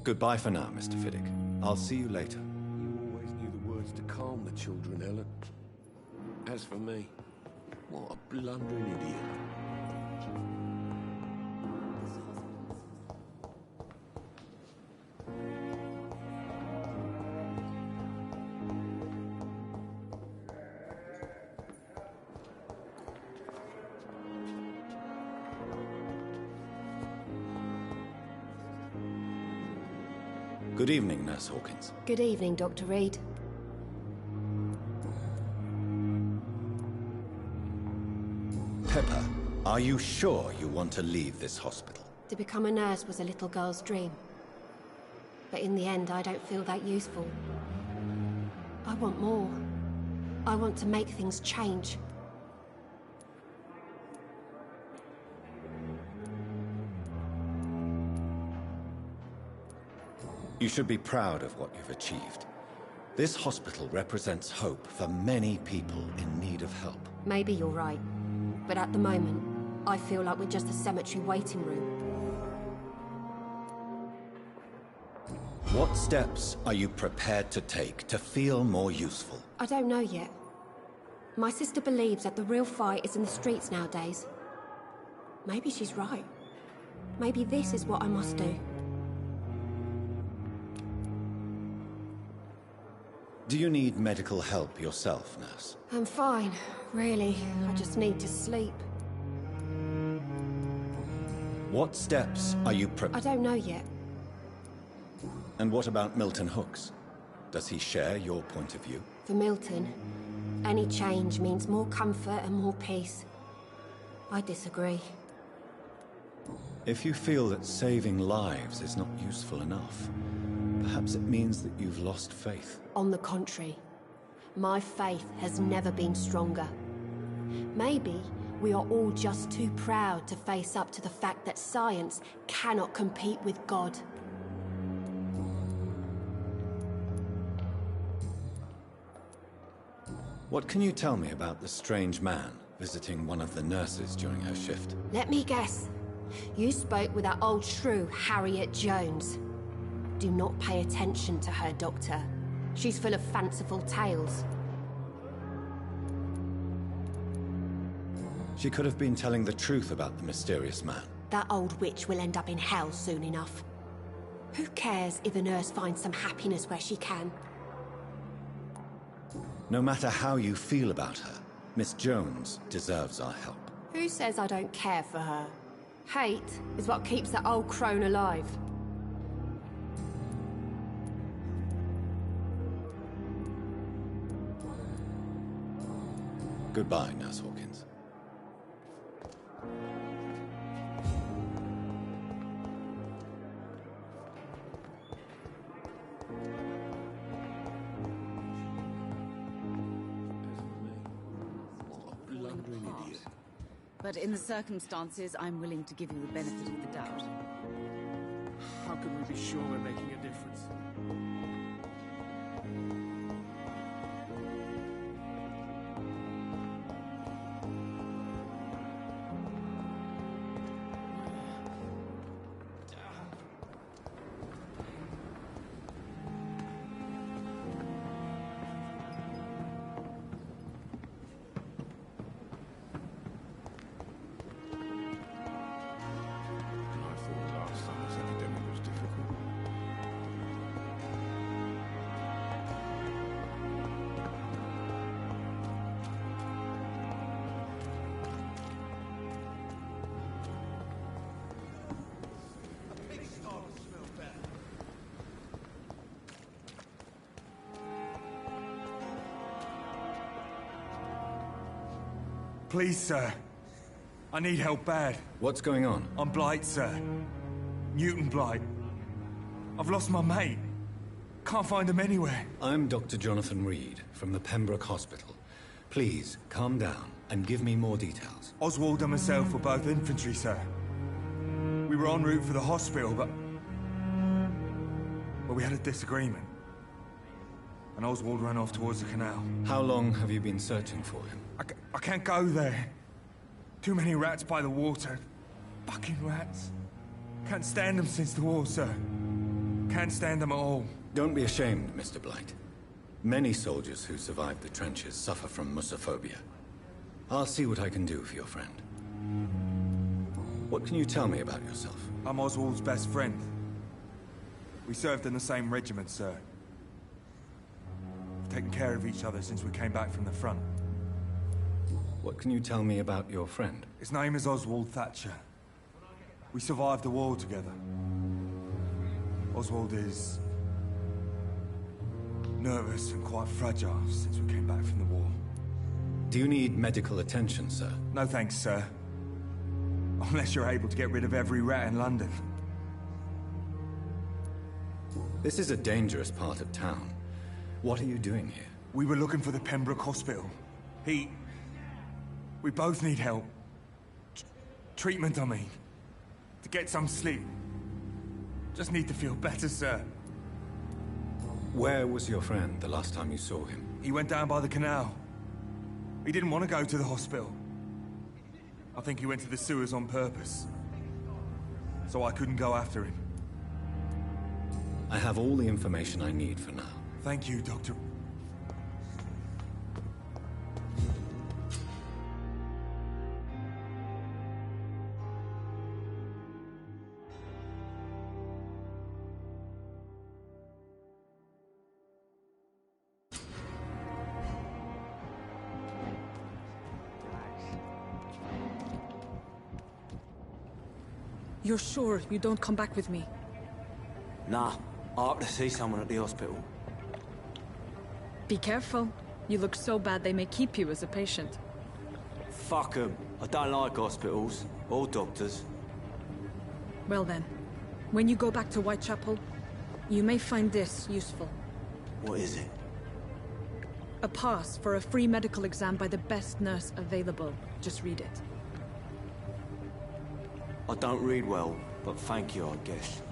Goodbye for now, Mr. Fiddick. I'll see you later. You always knew the words to calm the children, Ellen. As for me, what a blundering idiot. Good evening, Nurse Hawkins. Good evening, Dr. Reed. Pepper, are you sure you want to leave this hospital? To become a nurse was a little girl's dream. But in the end, I don't feel that useful. I want more. I want to make things change. You should be proud of what you've achieved. This hospital represents hope for many people in need of help. Maybe you're right. But at the moment, I feel like we're just a cemetery waiting room. What steps are you prepared to take to feel more useful? I don't know yet. My sister believes that the real fight is in the streets nowadays. Maybe she's right. Maybe this is what I must do. Do you need medical help yourself, nurse? I'm fine, really. I just need to sleep. What steps are you I don't know yet. And what about Milton Hooks? Does he share your point of view? For Milton, any change means more comfort and more peace. I disagree. If you feel that saving lives is not useful enough, perhaps it means that you've lost faith. On the contrary, my faith has never been stronger. Maybe we are all just too proud to face up to the fact that science cannot compete with God. What can you tell me about the strange man visiting one of the nurses during her shift? Let me guess. You spoke with that old shrew, Harriet Jones. Do not pay attention to her, Doctor. She's full of fanciful tales. She could have been telling the truth about the mysterious man. That old witch will end up in hell soon enough. Who cares if a nurse finds some happiness where she can? No matter how you feel about her, Miss Jones deserves our help. Who says I don't care for her? Hate is what keeps that old crone alive. Goodbye, Nurse Hawkins. But in the circumstances, I'm willing to give you the benefit of the doubt. How can we be sure we're making a difference? Please, sir. I need help bad. What's going on? I'm Blight, sir. Newton Blight. I've lost my mate. Can't find him anywhere. I'm Dr. Jonathan Reed from the Pembroke Hospital. Please, calm down and give me more details. Oswald and myself were both infantry, sir. We were en route for the hospital, but we had a disagreement. And Oswald ran off towards the canal. How long have you been searching for him? I can't go there. Too many rats by the water. Fucking rats. Can't stand them since the war, sir. Can't stand them at all. Don't be ashamed, Mr. Blight. Many soldiers who survived the trenches suffer from musophobia. I'll see what I can do for your friend. What can you tell me about yourself? I'm Oswald's best friend. We served in the same regiment, sir. We've taken care of each other since we came back from the front. What can you tell me about your friend? His name is Oswald Thatcher. We survived the war together. Oswald is nervous and quite fragile since we came back from the war. Do you need medical attention, sir? No thanks, sir. Unless you're able to get rid of every rat in London. This is a dangerous part of town. What are you doing here? We were looking for the Pembroke Hospital. We both need help. Treatment, I mean. To get some sleep. Just need to feel better, sir. Where was your friend the last time you saw him? He went down by the canal. He didn't want to go to the hospital. I think he went to the sewers on purpose. So I couldn't go after him. I have all the information I need for now. Thank you, Doctor. You're sure you don't come back with me? Nah, I have to see someone at the hospital. Be careful. You look so bad they may keep you as a patient. Fuck 'em. I don't like hospitals, or doctors. Well then, when you go back to Whitechapel, you may find this useful. What is it? A pass for a free medical exam by the best nurse available. Just read it. I don't read well, but thank you, I guess.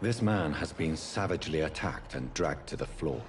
This man has been savagely attacked and dragged to the floor.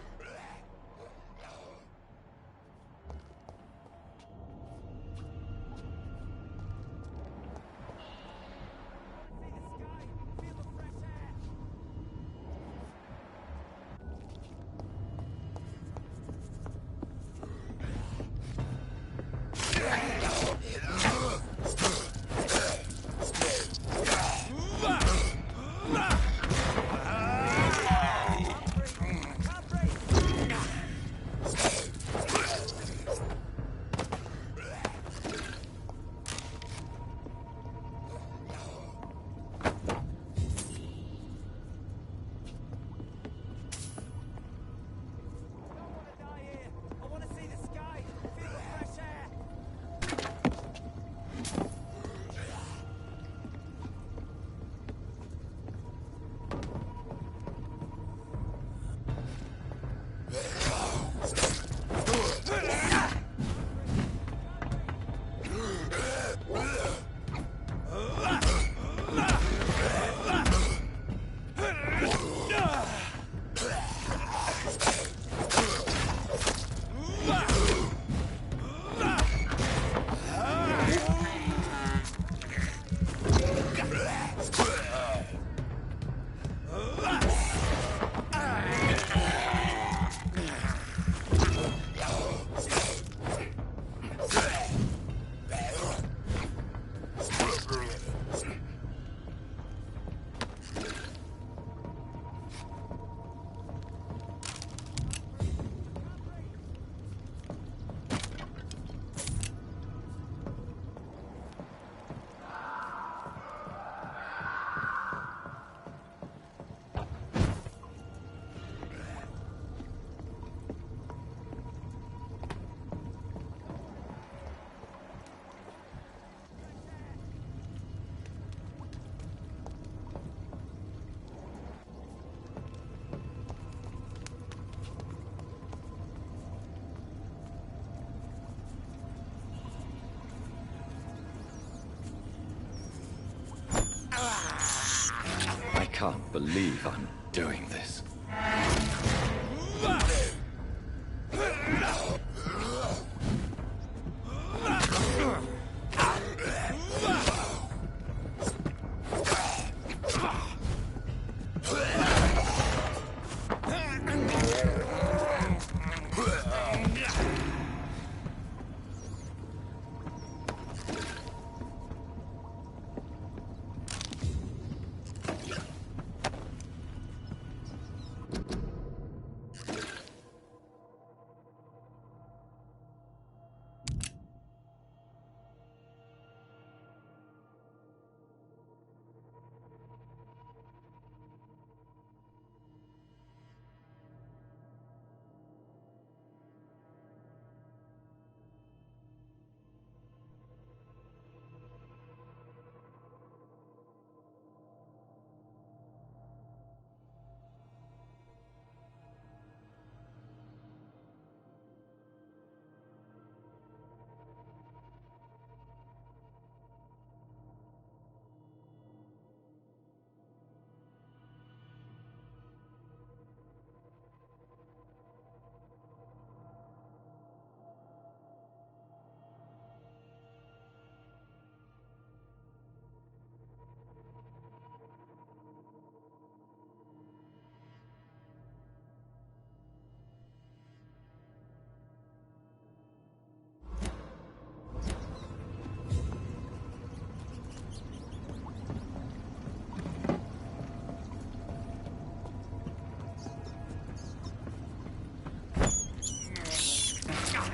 can't believe I'm doing this.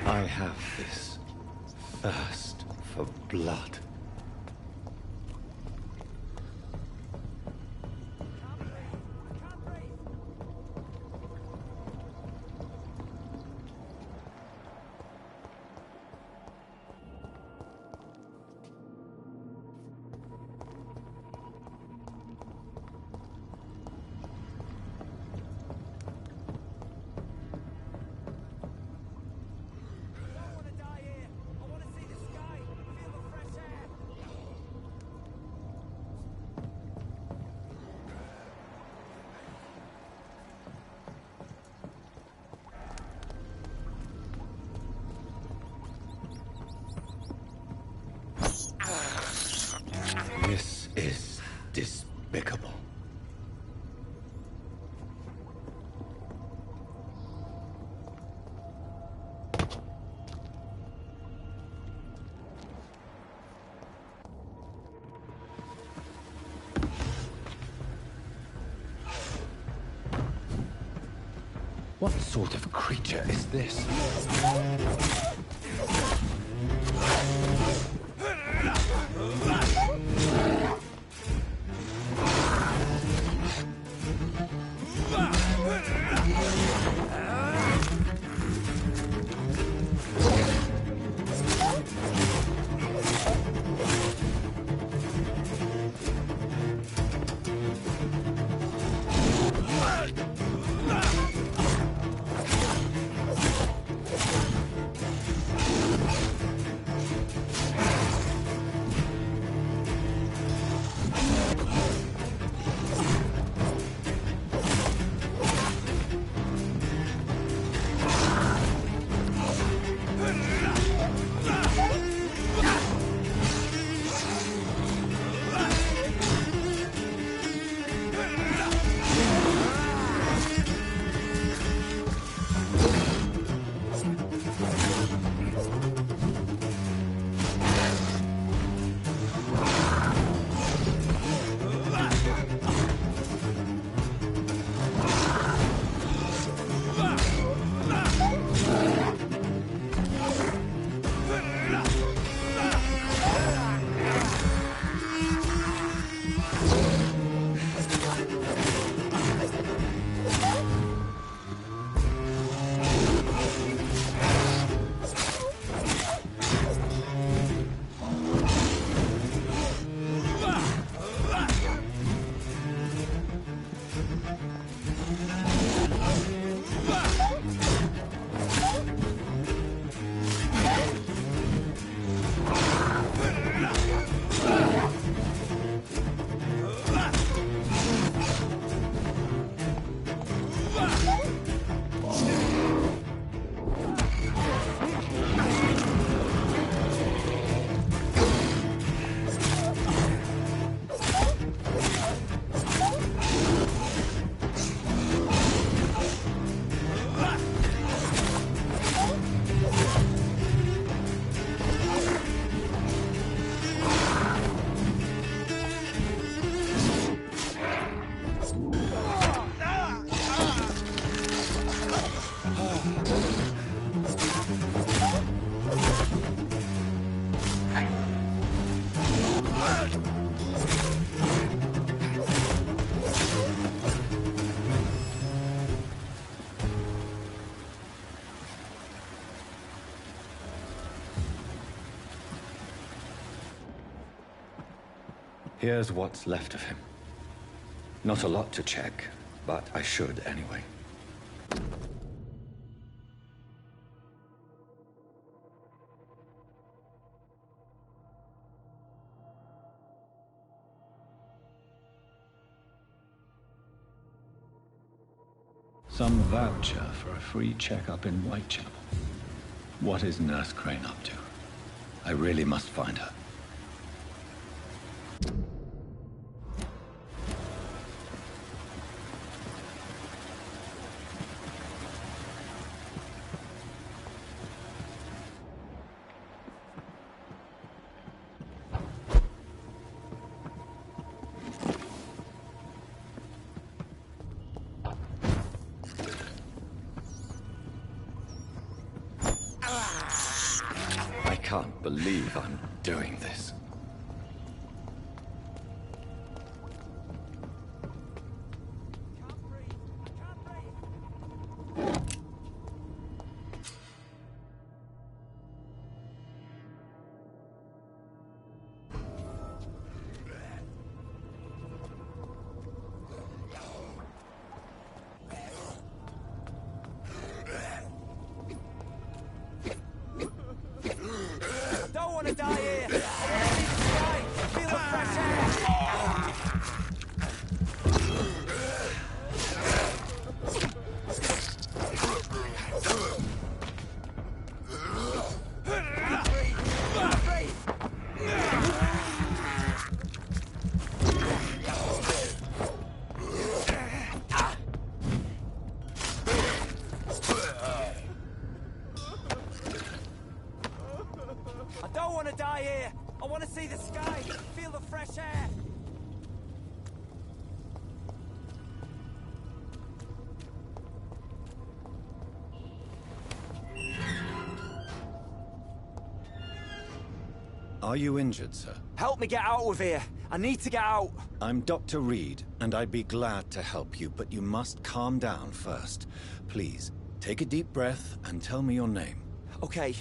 I have this thirst for blood. This is despicable. What sort of creature is this? Here's what's left of him. Not a lot to check, but I should anyway. Some voucher for a free checkup in Whitechapel. What is Nurse Crane up to? I really must find her. I can't believe I'm doing this. Don't want to die here. I want to see the sky, feel the fresh air. I don't want to die here. I want to see the sky, feel the fresh air. Are you injured, sir? Help me get out of here. I need to get out. I'm Dr. Reed, and I'd be glad to help you, but you must calm down first. Please, take a deep breath and tell me your name. Okay.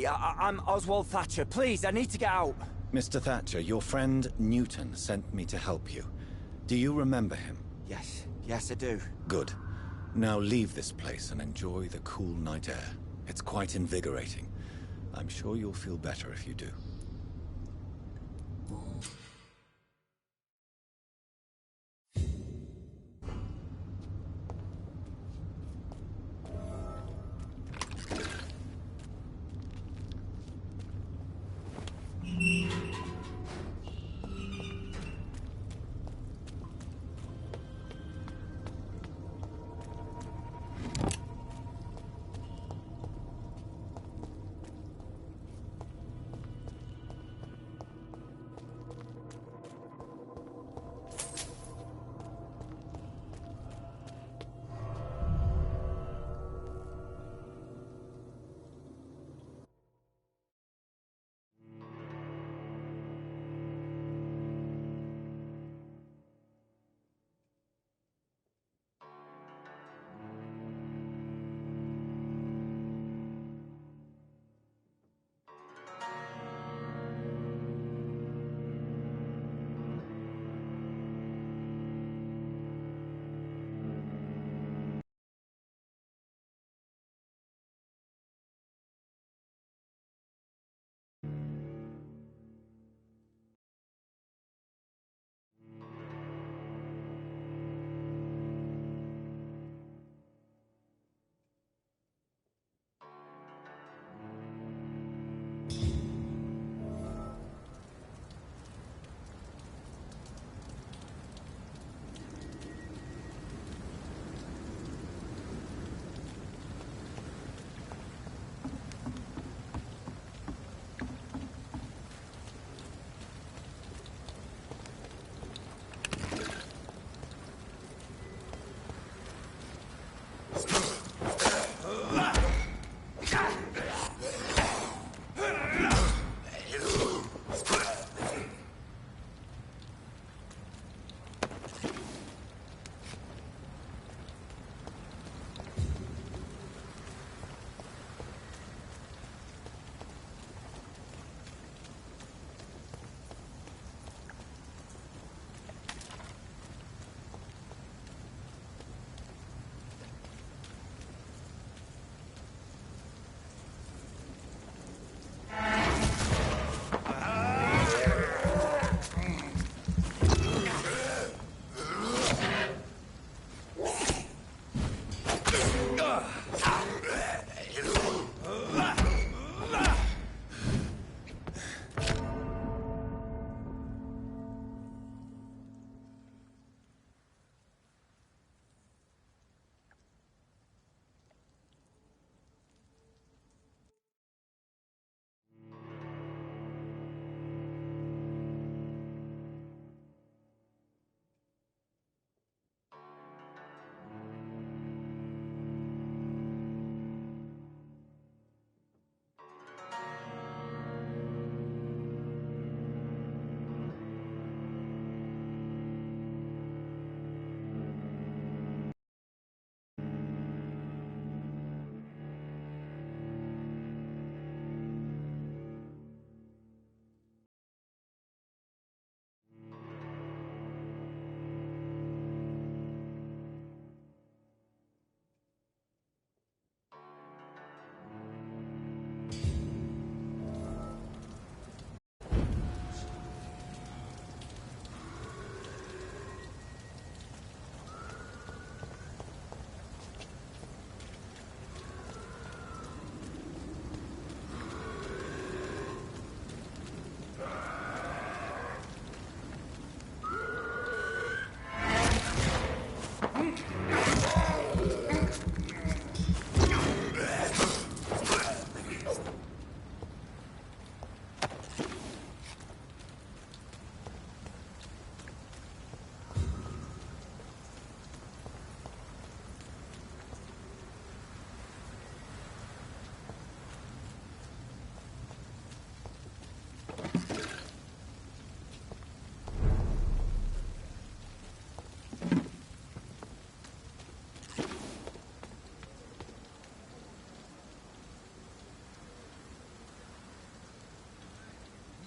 I'm Oswald Thatcher. Please, I need to get out. Mr. Thatcher, your friend Newton sent me to help you. Do you remember him? Yes, I do. Good. Now leave this place and enjoy the cool night air. It's quite invigorating. I'm sure you'll feel better if you do.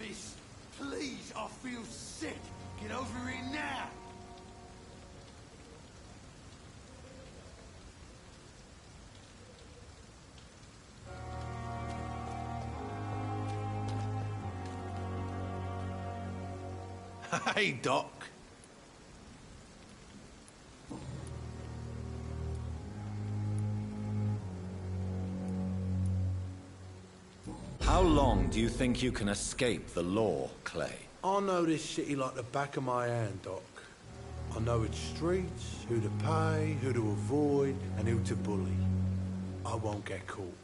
this. Please, I feel sick. Get over here now. Hey, Doc. How long do you think you can escape the law, Clay? I know this city like the back of my hand, Doc. I know its streets, who to pay, who to avoid, and who to bully. I won't get caught.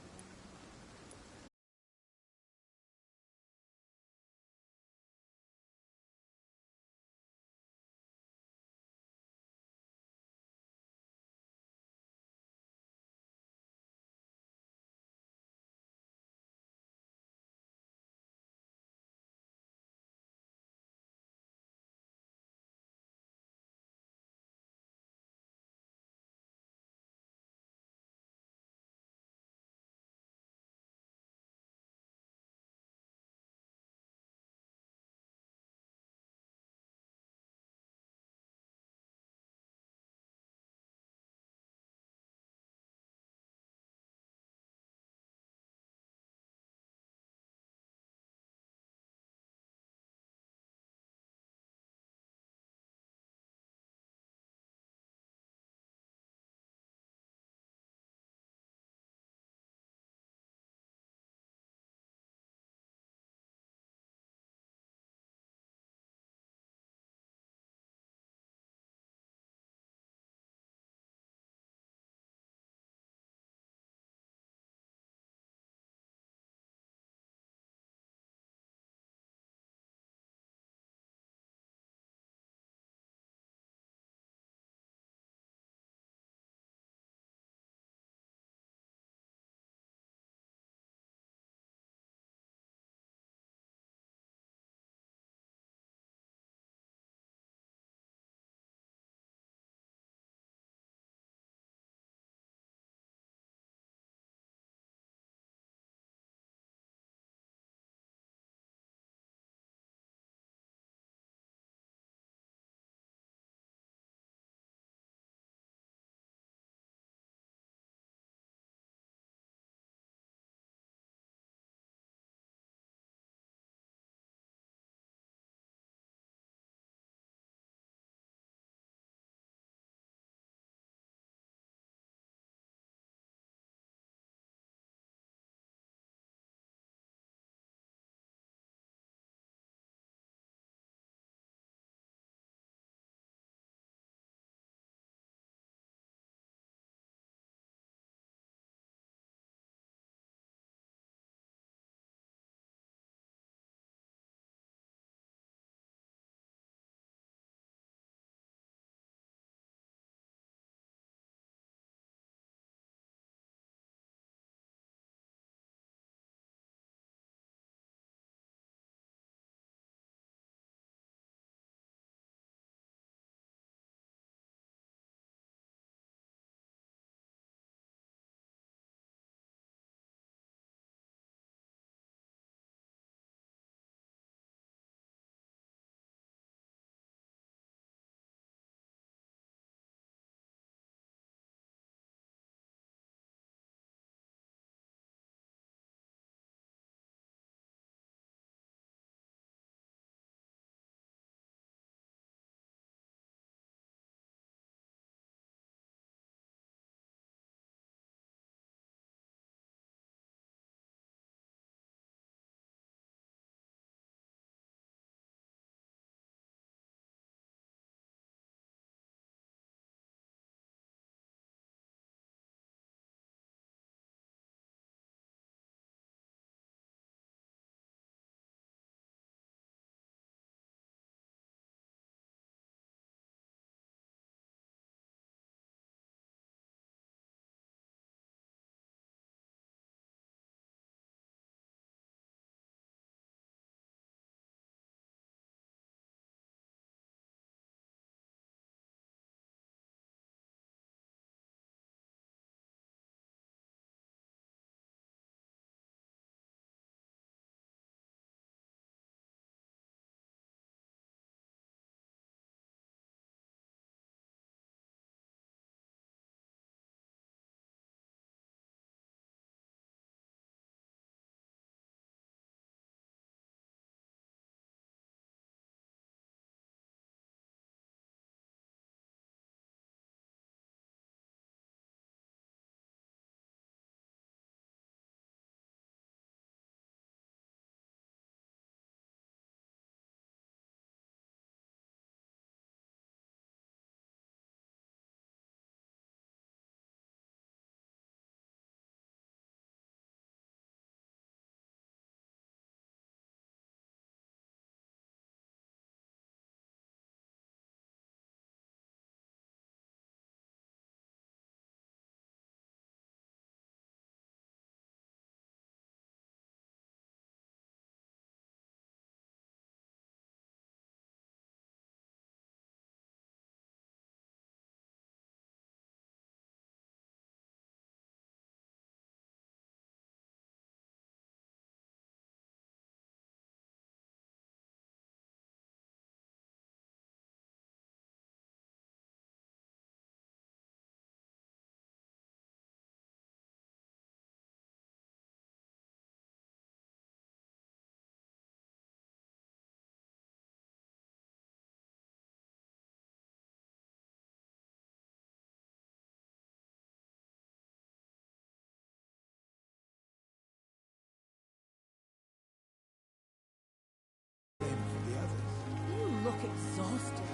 exhausted.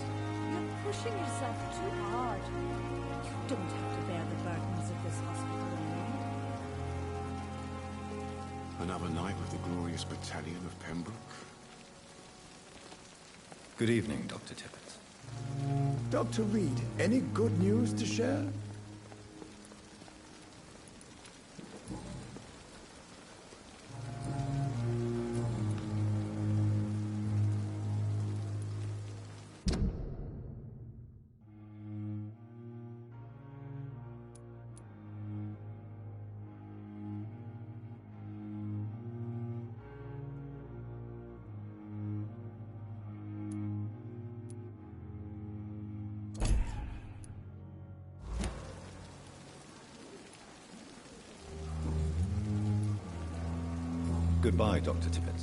You're pushing yourself too hard. You don't have to bear the burdens of this hospital alone. Another night with the glorious battalion of Pembroke. Good evening, Dr. Tippett. Dr. Reed, any good news to share? Goodbye, Dr. Tippett.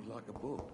Like a book.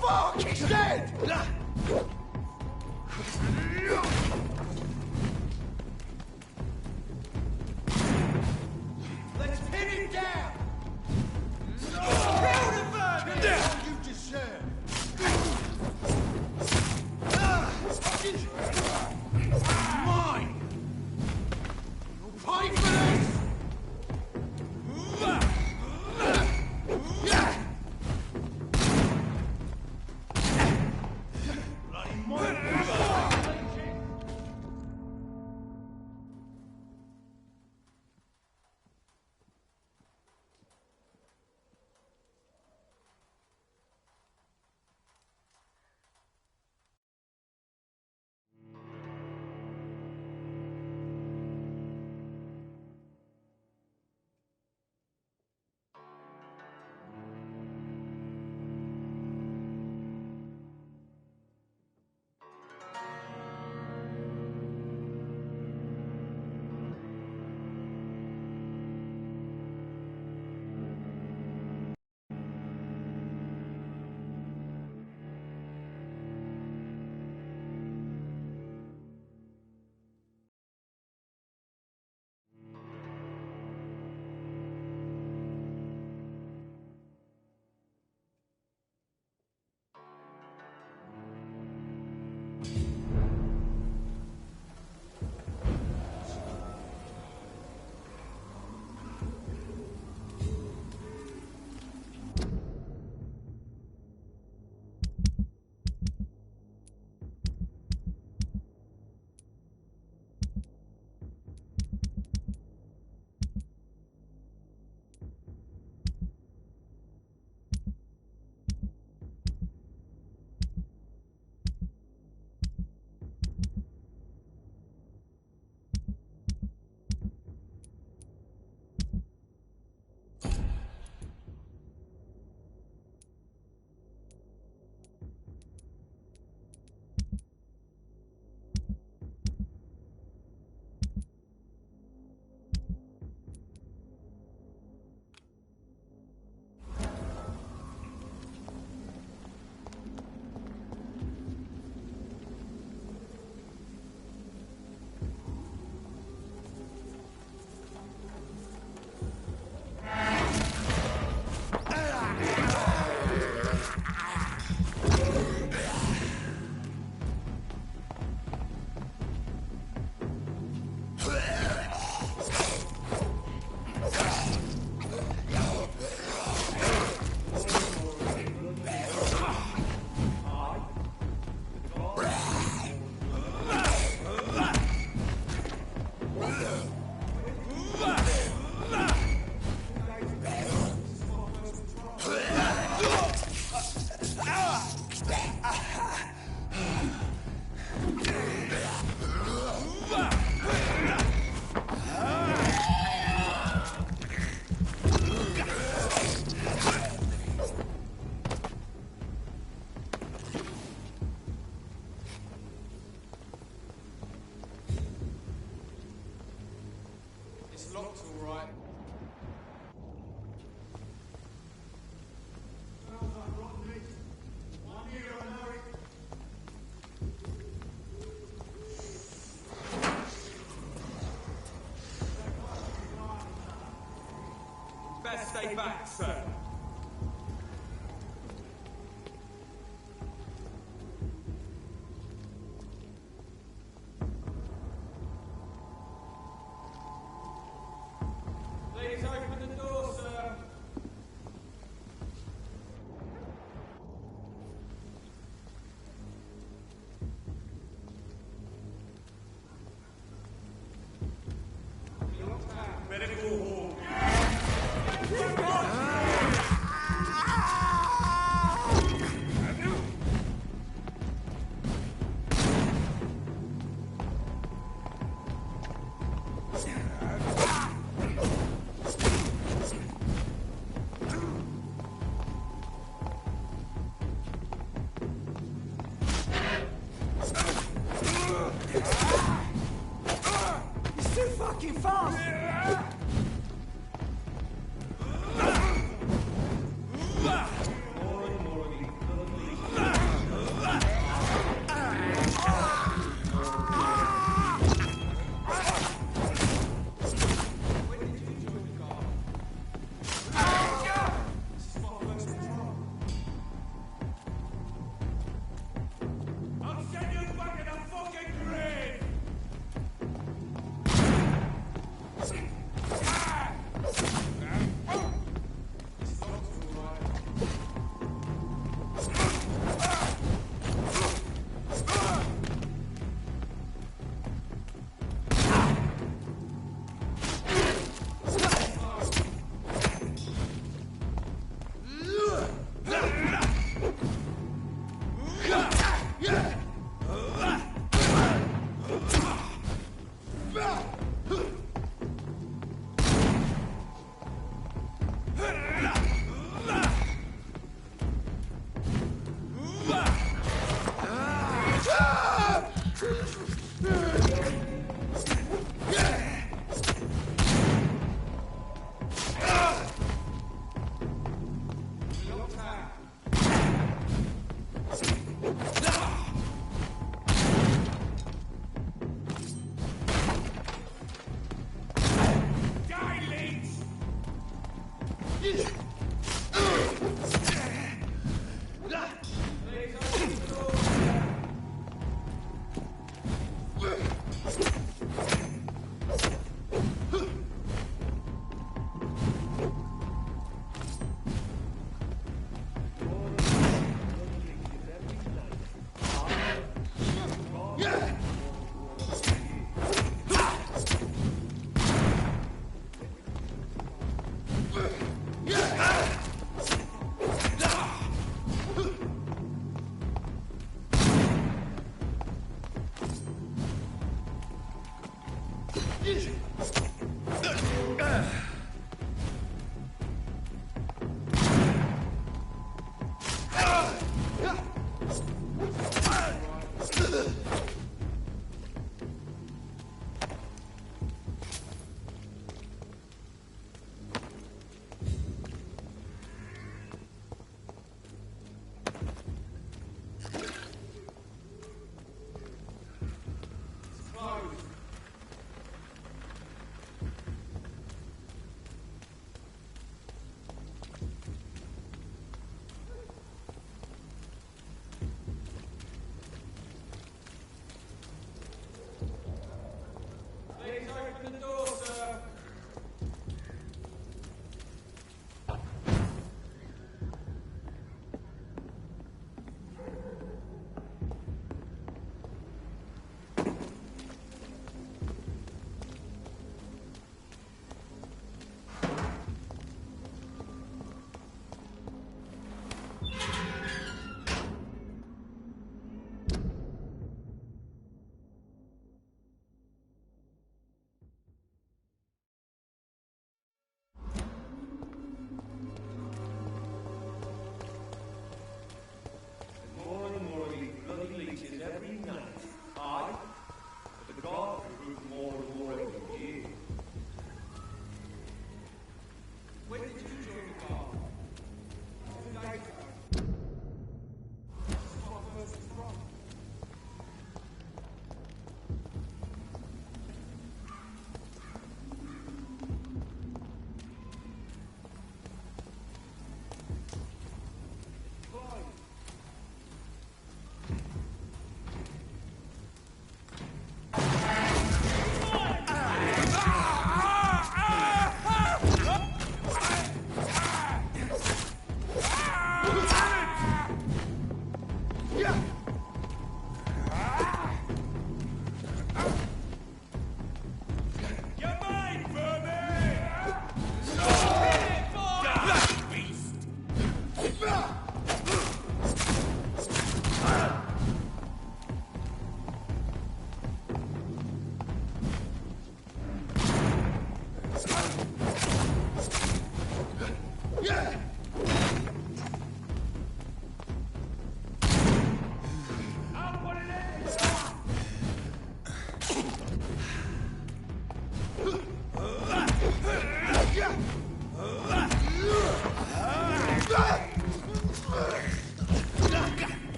Fuck, he's dead! Let's pin him down! Kill the vermin! You deserve! Mine! You'll pay for this! Bloody Stay back, sir. Please open the door, sir. Medical hall. He's too fucking fast! I'll send you back in a fucking grave!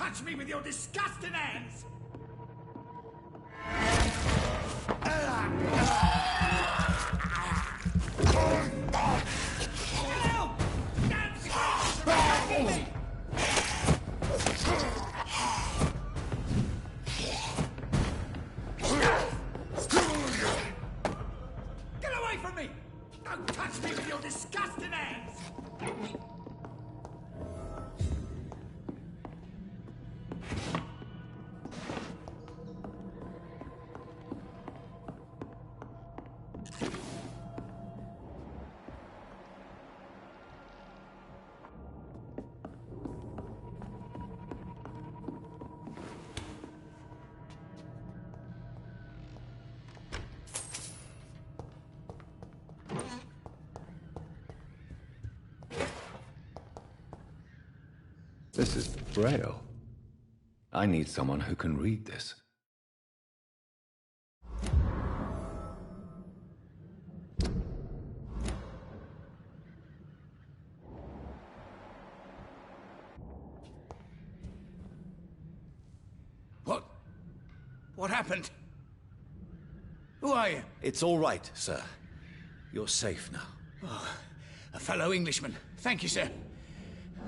touch me with your disgusting hands! Help! Damn scum! Help me! Get away from me! Don't touch me with your disgusting hands! This is Braille. I need someone who can read this. What happened? Who are you? It's all right, sir. You're safe now. Oh, a fellow Englishman. Thank you, sir.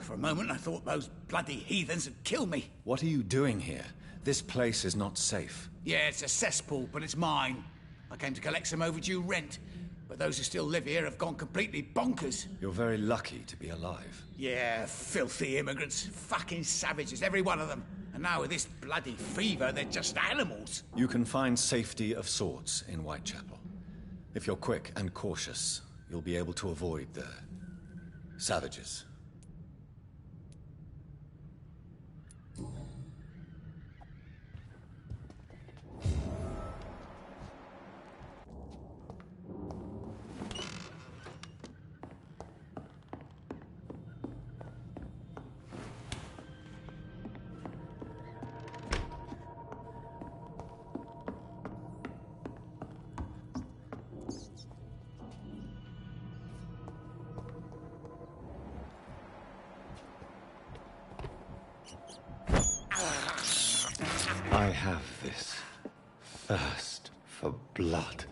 For a moment, I thought those bloody heathens had killed me. What are you doing here? This place is not safe. Yeah, it's a cesspool, but it's mine. I came to collect some overdue rent, but those who still live here have gone completely bonkers. You're very lucky to be alive. Yeah, filthy immigrants. Fucking savages, every one of them. And now with this bloody fever, they're just animals. You can find safety of sorts in Whitechapel. If you're quick and cautious, you'll be able to avoid the savages. I have this thirst for blood.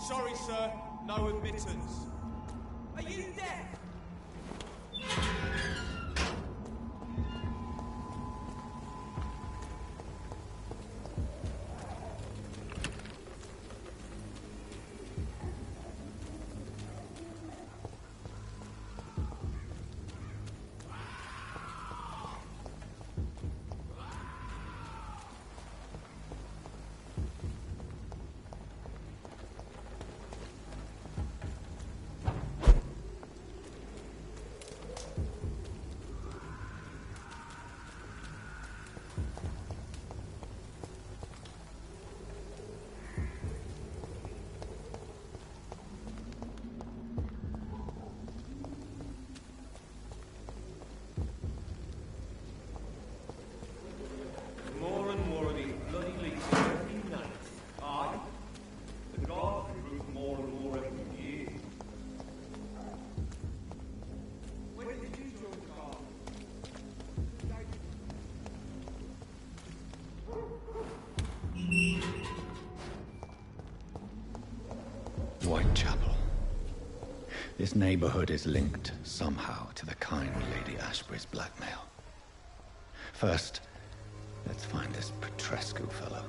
Sorry, sir. No admittance. Are you deaf? More and more of these bloody leaks every night. Aye. The guards improve more and more every year. When did you join the guard? Whitechapel. This neighborhood is linked somehow to the kind Lady Ashbury's blackmail. First, let's find this Petrescu fellow.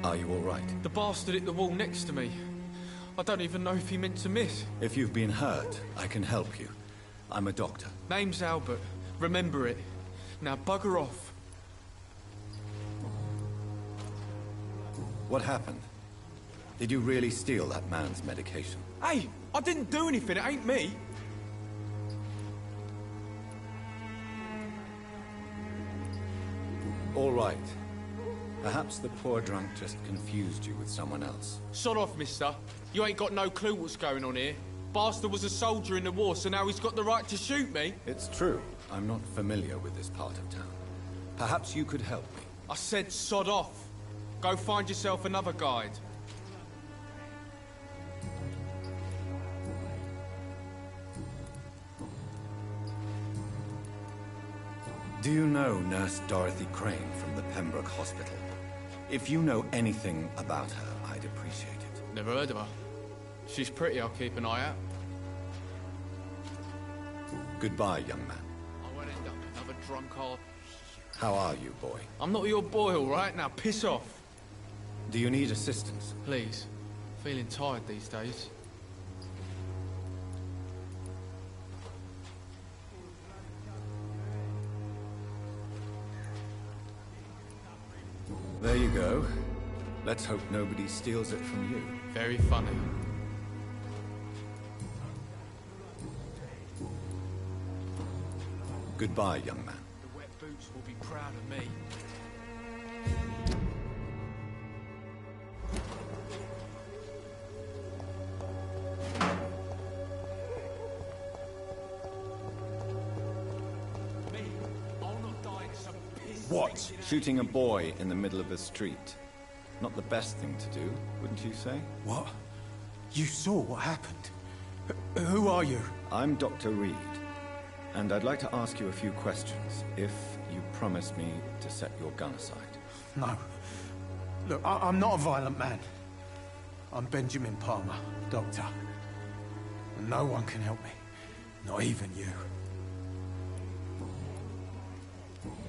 Are you all right? The bastard hit the wall next to me. I don't even know if he meant to miss. If you've been hurt, I can help you. I'm a doctor. Name's Albert. Remember it. Now bugger off. What happened? Did you really steal that man's medication? Hey, I didn't do anything. It ain't me. All right. Perhaps the poor drunk just confused you with someone else. Sod off, mister. You ain't got no clue what's going on here. Bastard was a soldier in the war, so now he's got the right to shoot me. It's true. I'm not familiar with this part of town. Perhaps you could help me. I said sod off. Go find yourself another guide. Do you know Nurse Dorothy Crane from the Pembroke Hospital? If you know anything about her, I'd appreciate it. Never heard of her. She's pretty, I'll keep an eye out. Goodbye, young man. I won't end up another drunkard. How are you, boy? I'm not your boy, all right? Now piss off. Do you need assistance? Please. Feeling tired these days. There you go. Let's hope nobody steals it from you. Very funny. Goodbye, young man. The wet boots will be proud of me. What? Shooting a boy in the middle of the street. Not the best thing to do, wouldn't you say? What? You saw what happened? Who are you? I'm Dr. Reed, and I'd like to ask you a few questions, if you promise me to set your gun aside. No. Look, I'm not a violent man. I'm Benjamin Palmer, doctor. And no one can help me. Not even you.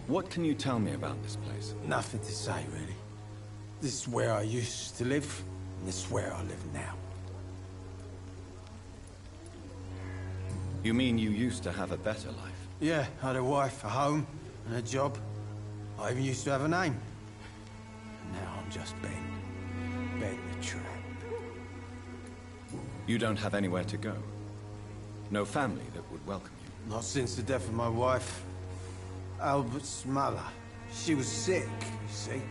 What can you tell me about this place? Nothing to say, really. This is where I used to live, and this is where I live now. You mean you used to have a better life? Yeah, I had a wife, a home, and a job. I even used to have a name. And now I'm just Ben. Ben the Trap. You don't have anywhere to go? No family that would welcome you? Not since the death of my wife. Albert's mother. She was sick, you see.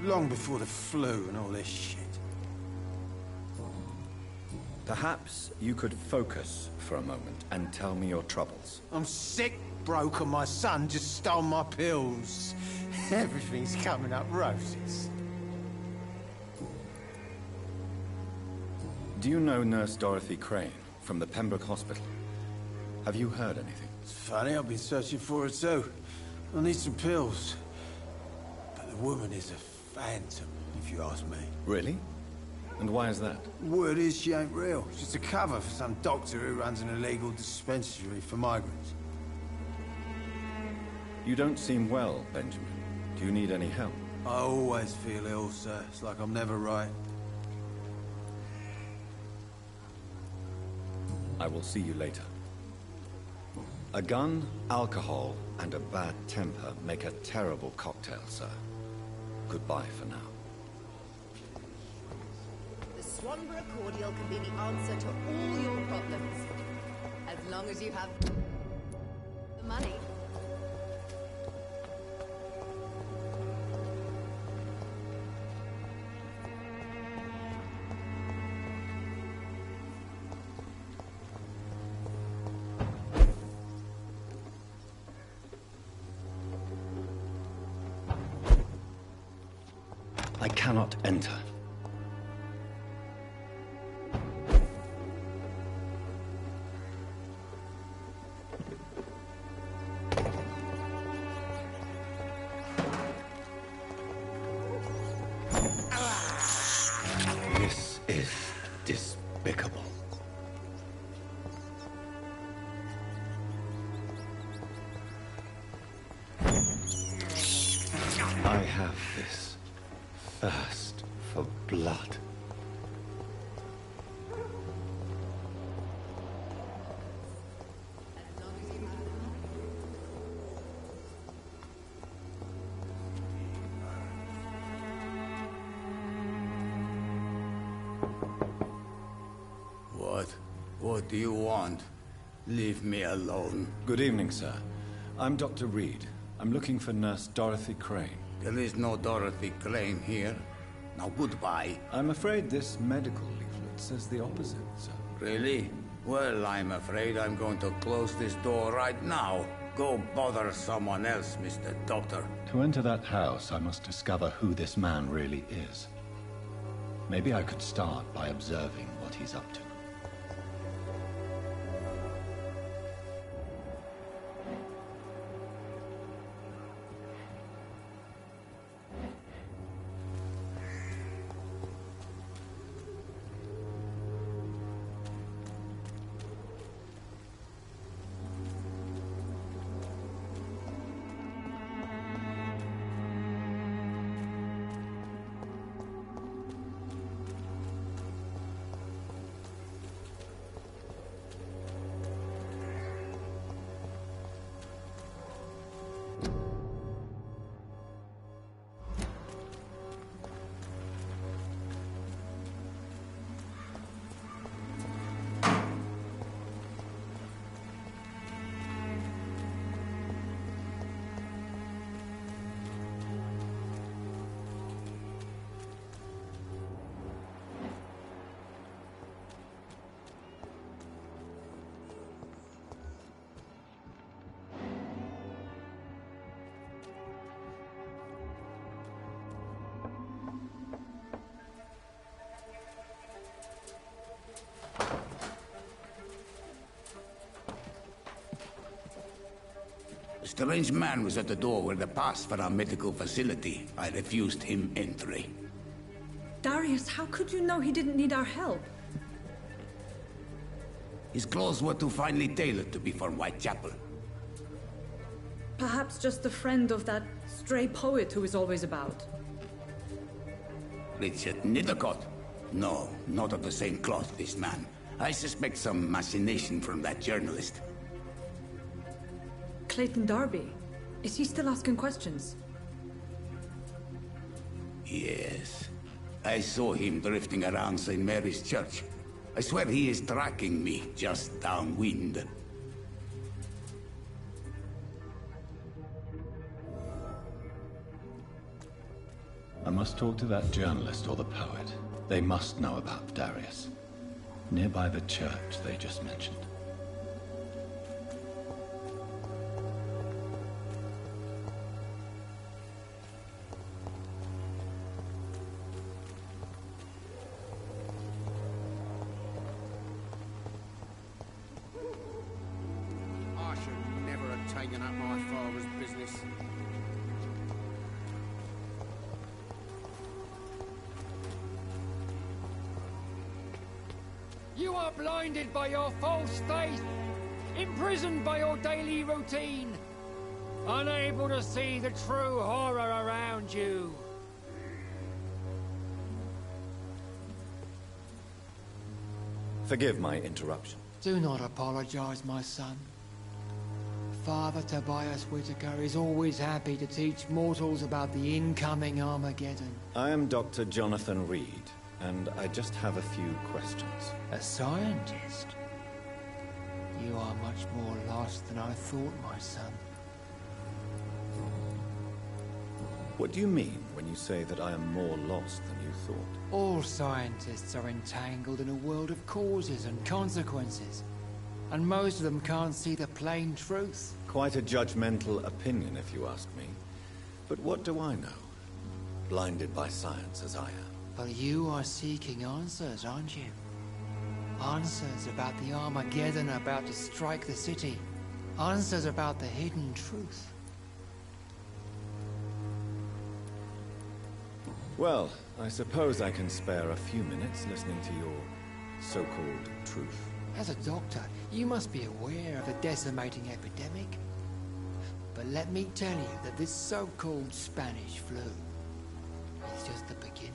Long before the flu and all this shit. Perhaps you could focus for a moment and tell me your troubles. I'm sick, broke, and my son just stole my pills. Everything's coming up roses. Do you know Nurse Dorothy Crane from the Pembroke Hospital? Have you heard anything? It's funny, I've been searching for her too. I need some pills. But the woman is a phantom, if you ask me. Really? And why is that? Word is she ain't real. She's a cover for some doctor who runs an illegal dispensary for migrants. You don't seem well, Benjamin. Do you need any help? I always feel ill, sir. It's like I'm never right. I will see you later. A gun, alcohol, and a bad temper make a terrible cocktail, sir. Goodbye for now. The Swanborough cordial can be the answer to all your problems. As long as you have the money. I cannot enter. This is despicable. I have this thirst for blood. What do you want? Leave me alone. Good evening, sir. I'm Dr. Reed. I'm looking for Nurse Dorothy Crane. There is no Dorothy Crane here. Now goodbye. I'm afraid this medical leaflet says the opposite, sir. Really? Well, I'm afraid I'm going to close this door right now. Go bother someone else, Mr. Doctor. To enter that house, I must discover who this man really is. Maybe I could start by observing what he's up to. A strange man was at the door with a pass for our medical facility. I refused him entry. Darius, how could you know he didn't need our help? His clothes were too finely tailored to be from Whitechapel. Perhaps just a friend of that stray poet who is always about. Richard Nithercott? No, not of the same cloth, this man. I suspect some machination from that journalist. Clayton Darby. Is he still asking questions? Yes. I saw him drifting around St. Mary's Church. I swear he is tracking me just downwind. I must talk to that journalist or the poet. They must know about Darius. Nearby the church they just mentioned. I should never have taken up my father's business. You are blinded by your false faith, imprisoned by your daily routine, unable to see the true horror around you. Forgive my interruption. Do not apologize, my son. Father Tobias Whitaker is always happy to teach mortals about the incoming Armageddon. I am Dr. Jonathan Reed, and I just have a few questions. A scientist? You are much more lost than I thought, my son. What do you mean when you say that I am more lost than you thought? All scientists are entangled in a world of causes and consequences, and most of them can't see the plain truth. Quite a judgmental opinion, if you ask me. But what do I know? Blinded by science as I am. But you are seeking answers, aren't you? Answers about the Armageddon about to strike the city. Answers about the hidden truth. Well, I suppose I can spare a few minutes listening to your so-called truth. As a doctor, you must be aware of the decimating epidemic. But let me tell you that this so-called Spanish flu is just the beginning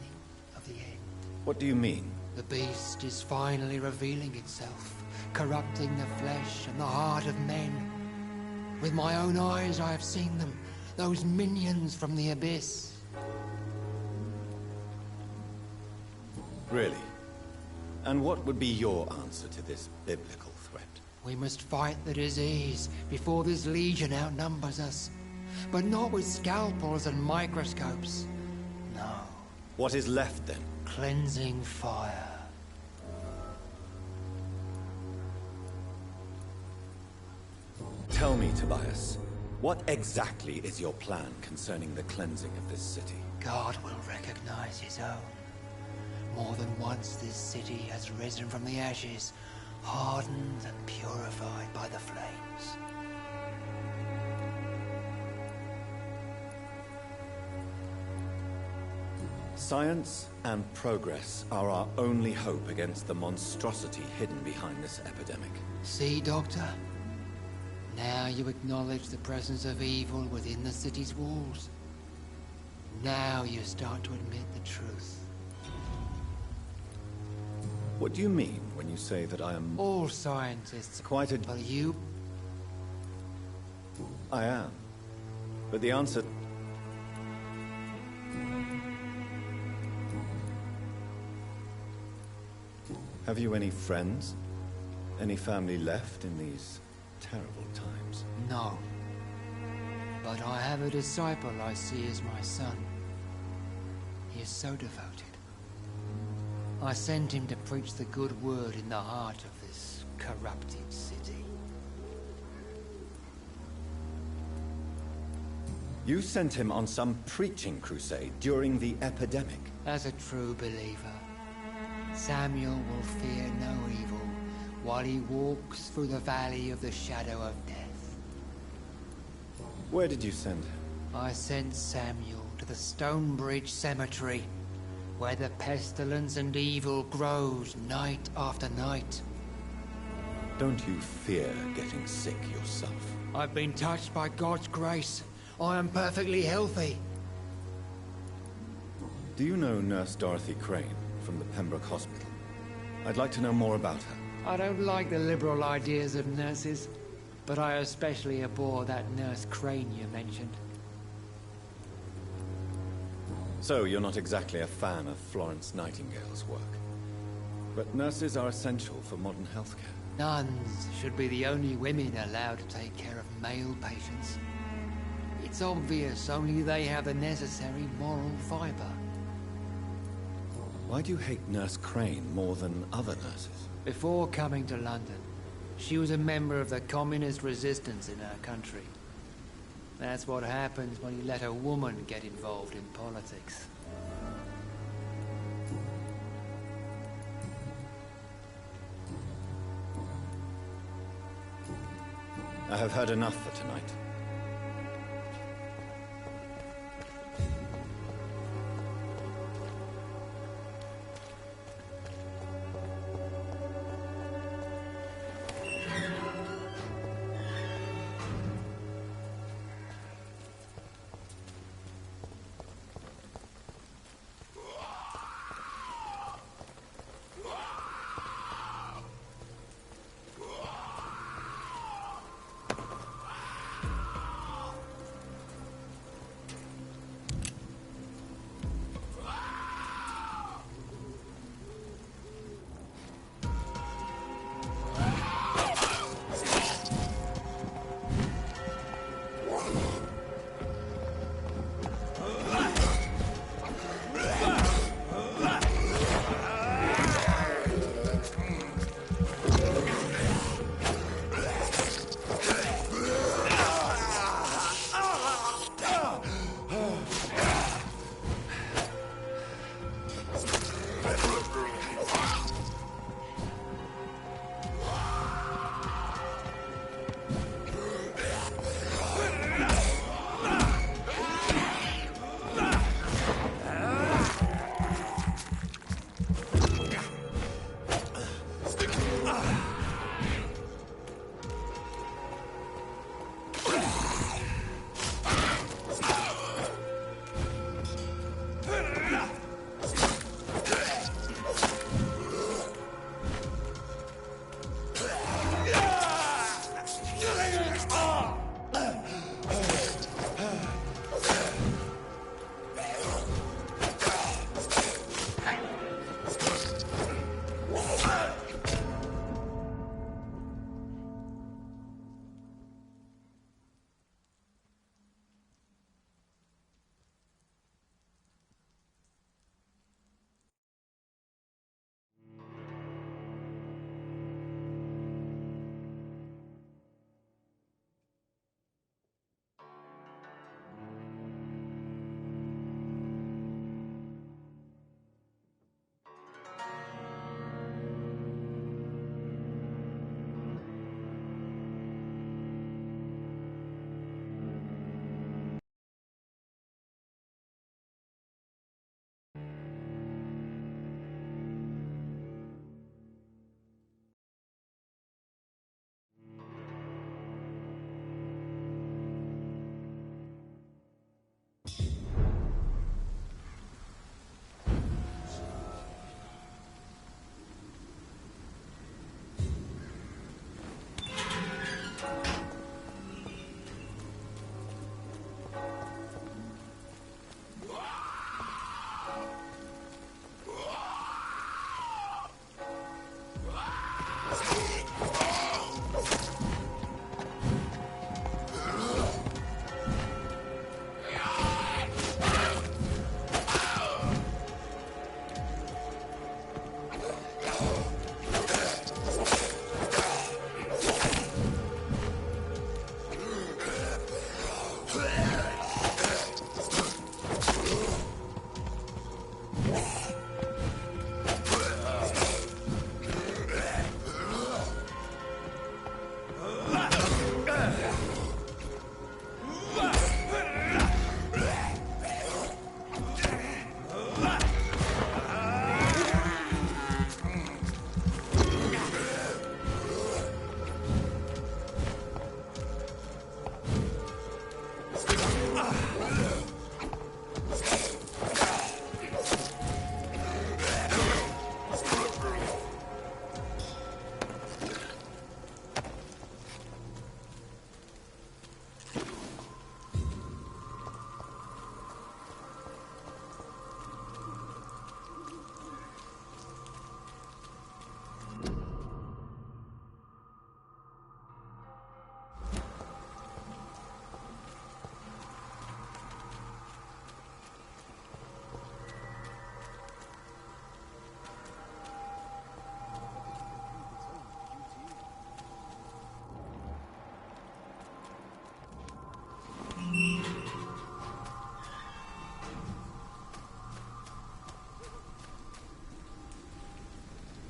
of the end. What do you mean? The beast is finally revealing itself, corrupting the flesh and the heart of men. With my own eyes I have seen them, those minions from the abyss. Really? And what would be your answer to this biblical threat? We must fight the disease before this legion outnumbers us. But not with scalpels and microscopes. No. What is left then? Cleansing fire. Tell me, Tobias, what exactly is your plan concerning the cleansing of this city? God will recognize his own. More than once this city has risen from the ashes, hardened and purified by the flames. Science and progress are our only hope against the monstrosity hidden behind this epidemic. See, Doctor? Now you acknowledge the presence of evil within the city's walls. Now you start to admit the truth. What do you mean when you say that I am... All scientists... Quite a... But you... I am. But the answer... Have you any friends? Any family left in these terrible times? No. But I have a disciple I see as my son. He is so devoted. I sent him to preach the good word in the heart of this corrupted city. You sent him on some preaching crusade during the epidemic. As a true believer, Samuel will fear no evil while he walks through the valley of the shadow of death. Where did you send him? I sent Samuel to the Stonebridge Cemetery, where the pestilence and evil grows night after night. Don't you fear getting sick yourself? I've been touched by God's grace. I am perfectly healthy. Do you know Nurse Dorothy Crane from the Pembroke Hospital? I'd like to know more about her. I don't like the liberal ideas of nurses, but I especially abhor that Nurse Crane you mentioned. So, you're not exactly a fan of Florence Nightingale's work. But nurses are essential for modern healthcare. Nuns should be the only women allowed to take care of male patients. It's obvious only they have the necessary moral fiber. Why do you hate Nurse Crane more than other nurses? Before coming to London, she was a member of the communist resistance in her country. That's what happens when you let a woman get involved in politics. I have heard enough for tonight.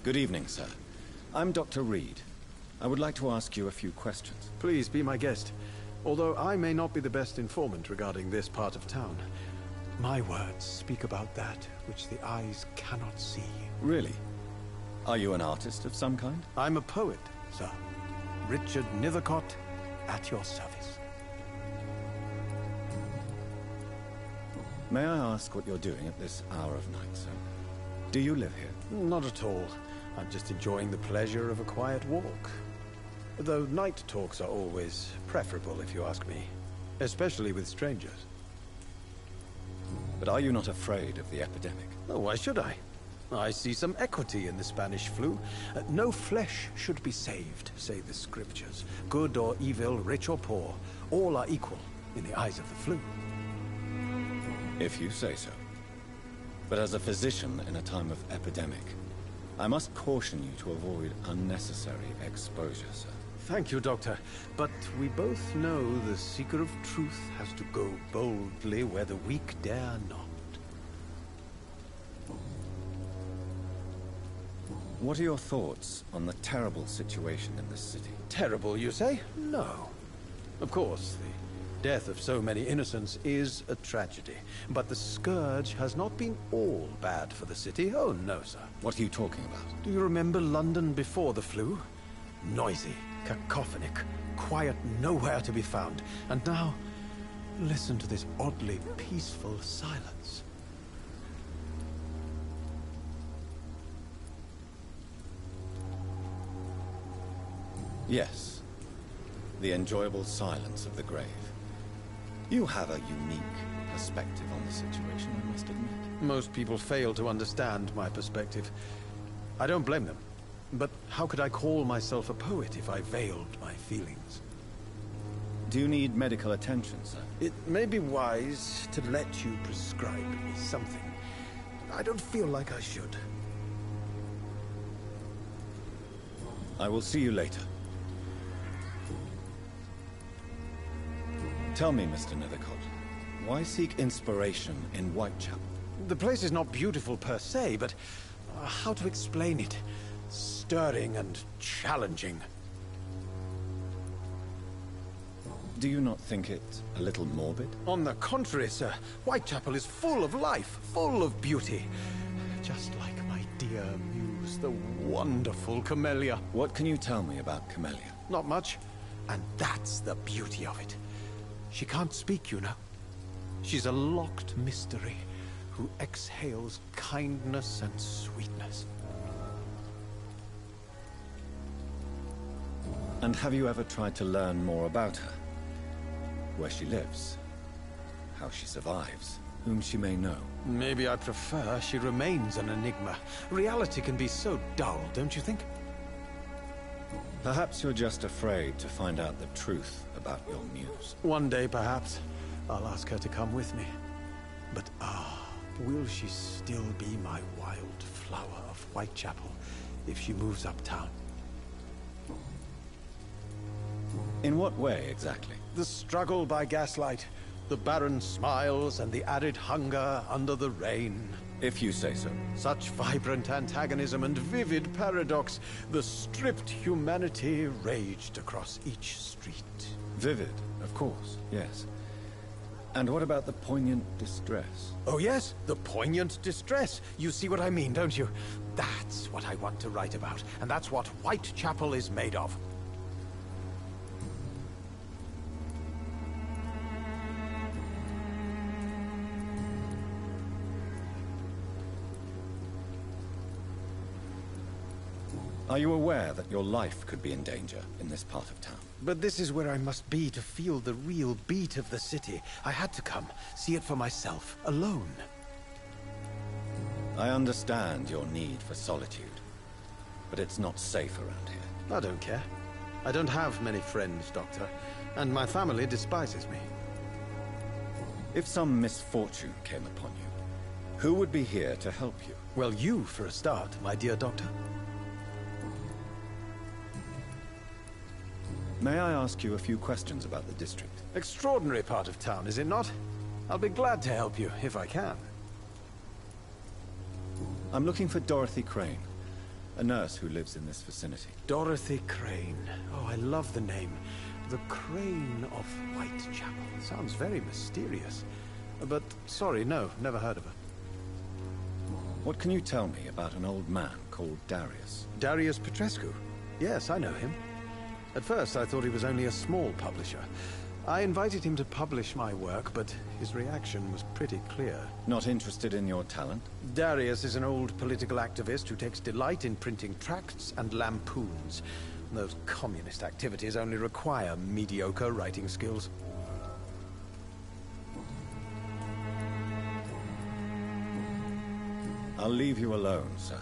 Good evening, sir. I'm Dr. Reed. I would like to ask you a few questions. Please be my guest. Although I may not be the best informant regarding this part of town, my words speak about that which the eyes cannot see. Really? Are you an artist of some kind? I'm a poet, sir. Richard Nethercott, at your service. May I ask what you're doing at this hour of night, sir? Do you live here? Not at all. I'm just enjoying the pleasure of a quiet walk. Though night talks are always preferable, if you ask me. Especially with strangers. But are you not afraid of the epidemic? Oh, why should I? I see some equity in the Spanish flu. No flesh should be saved, say the scriptures. Good or evil, rich or poor, all are equal in the eyes of the flu. If you say so. But as a physician in a time of epidemic, I must caution you to avoid unnecessary exposure, sir. Thank you, Doctor. But we both know the seeker of truth has to go boldly where the weak dare not. What are your thoughts on the terrible situation in this city? Terrible, you say? No. Of course, the death of so many innocents is a tragedy. But the scourge has not been all bad for the city. Oh, no, sir. What are you talking about? Do you remember London before the flu? Noisy, cacophonic, quiet nowhere to be found. And now, listen to this oddly peaceful silence. Yes. The enjoyable silence of the grave. You have a unique perspective on the situation, I must admit. Most people fail to understand my perspective. I don't blame them. But how could I call myself a poet if I veiled my feelings? Do you need medical attention, sir? It may be wise to let you prescribe me something. I don't feel like I should. I will see you later. Tell me, Mr. Nethercott, why seek inspiration in Whitechapel? The place is not beautiful per se, but how to explain it? Stirring and challenging. Do you not think it a little morbid? On the contrary, sir. Whitechapel is full of life, full of beauty. Just like my dear muse, the wonderful Camellia. What can you tell me about Camellia? Not much. And that's the beauty of it. She can't speak, you know. She's a locked mystery who exhales kindness and sweetness. And have you ever tried to learn more about her? Where she lives? How she survives? Whom she may know? Maybe I prefer she remains an enigma. Reality can be so dull, don't you think? Perhaps you're just afraid to find out the truth about your muse. One day, perhaps, I'll ask her to come with me. But will she still be my wild flower of Whitechapel if she moves uptown? In what way, exactly? The struggle by gaslight, the barren smiles and the added hunger under the rain. If you say so. Such vibrant antagonism and vivid paradox, the stripped humanity raged across each street. Vivid, of course, yes. And what about the poignant distress? Oh yes, the poignant distress. You see what I mean, don't you? That's what I want to write about, and that's what Whitechapel is made of. Are you aware that your life could be in danger in this part of town? But this is where I must be to feel the real beat of the city. I had to come, see it for myself, alone. I understand your need for solitude, but it's not safe around here. I don't care. I don't have many friends, Doctor, and my family despises me. If some misfortune came upon you, who would be here to help you? Well, you, for a start, my dear Doctor. May I ask you a few questions about the district? Extraordinary part of town, is it not? I'll be glad to help you, if I can. I'm looking for Dorothy Crane. a nurse who lives in this vicinity. Dorothy Crane. Oh, I love the name. The Crane of Whitechapel. Sounds very mysterious. But, sorry, no, never heard of her. What can you tell me about an old man called Darius? Darius Petrescu? Yes, I know him. At first, I thought he was only a small publisher. I invited him to publish my work, but his reaction was pretty clear. Not interested in your talent? Darius is an old political activist who takes delight in printing tracts and lampoons. Those communist activities only require mediocre writing skills. I'll leave you alone, sir.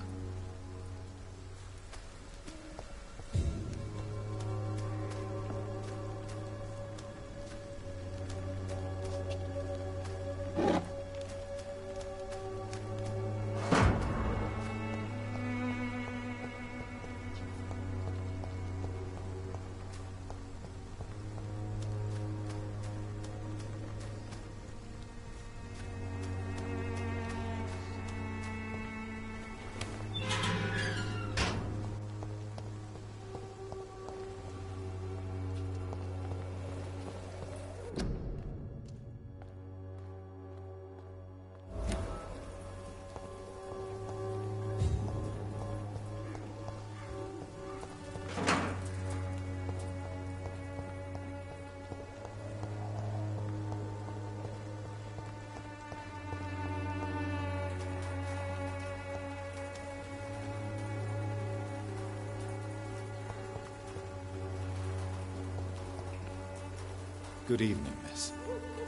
Good evening, miss.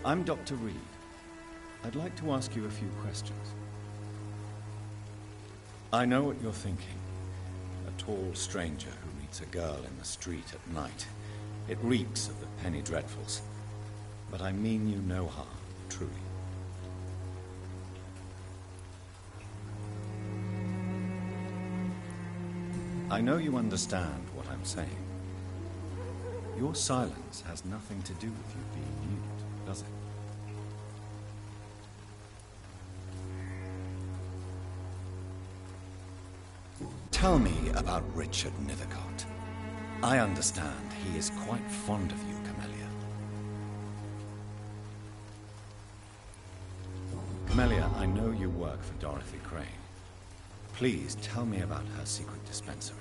I'm Dr. Reed. I'd like to ask you a few questions. I know what you're thinking. A tall stranger who meets a girl in the street at night. It reeks of the penny dreadfuls. But I mean you no harm, truly. I know you understand what I'm saying. Your silence has nothing to do with you being mute, does it? Tell me about Richard Nethercott. I understand he is quite fond of you, Camellia. Camellia, I know you work for Dorothy Crane. Please tell me about her secret dispensary.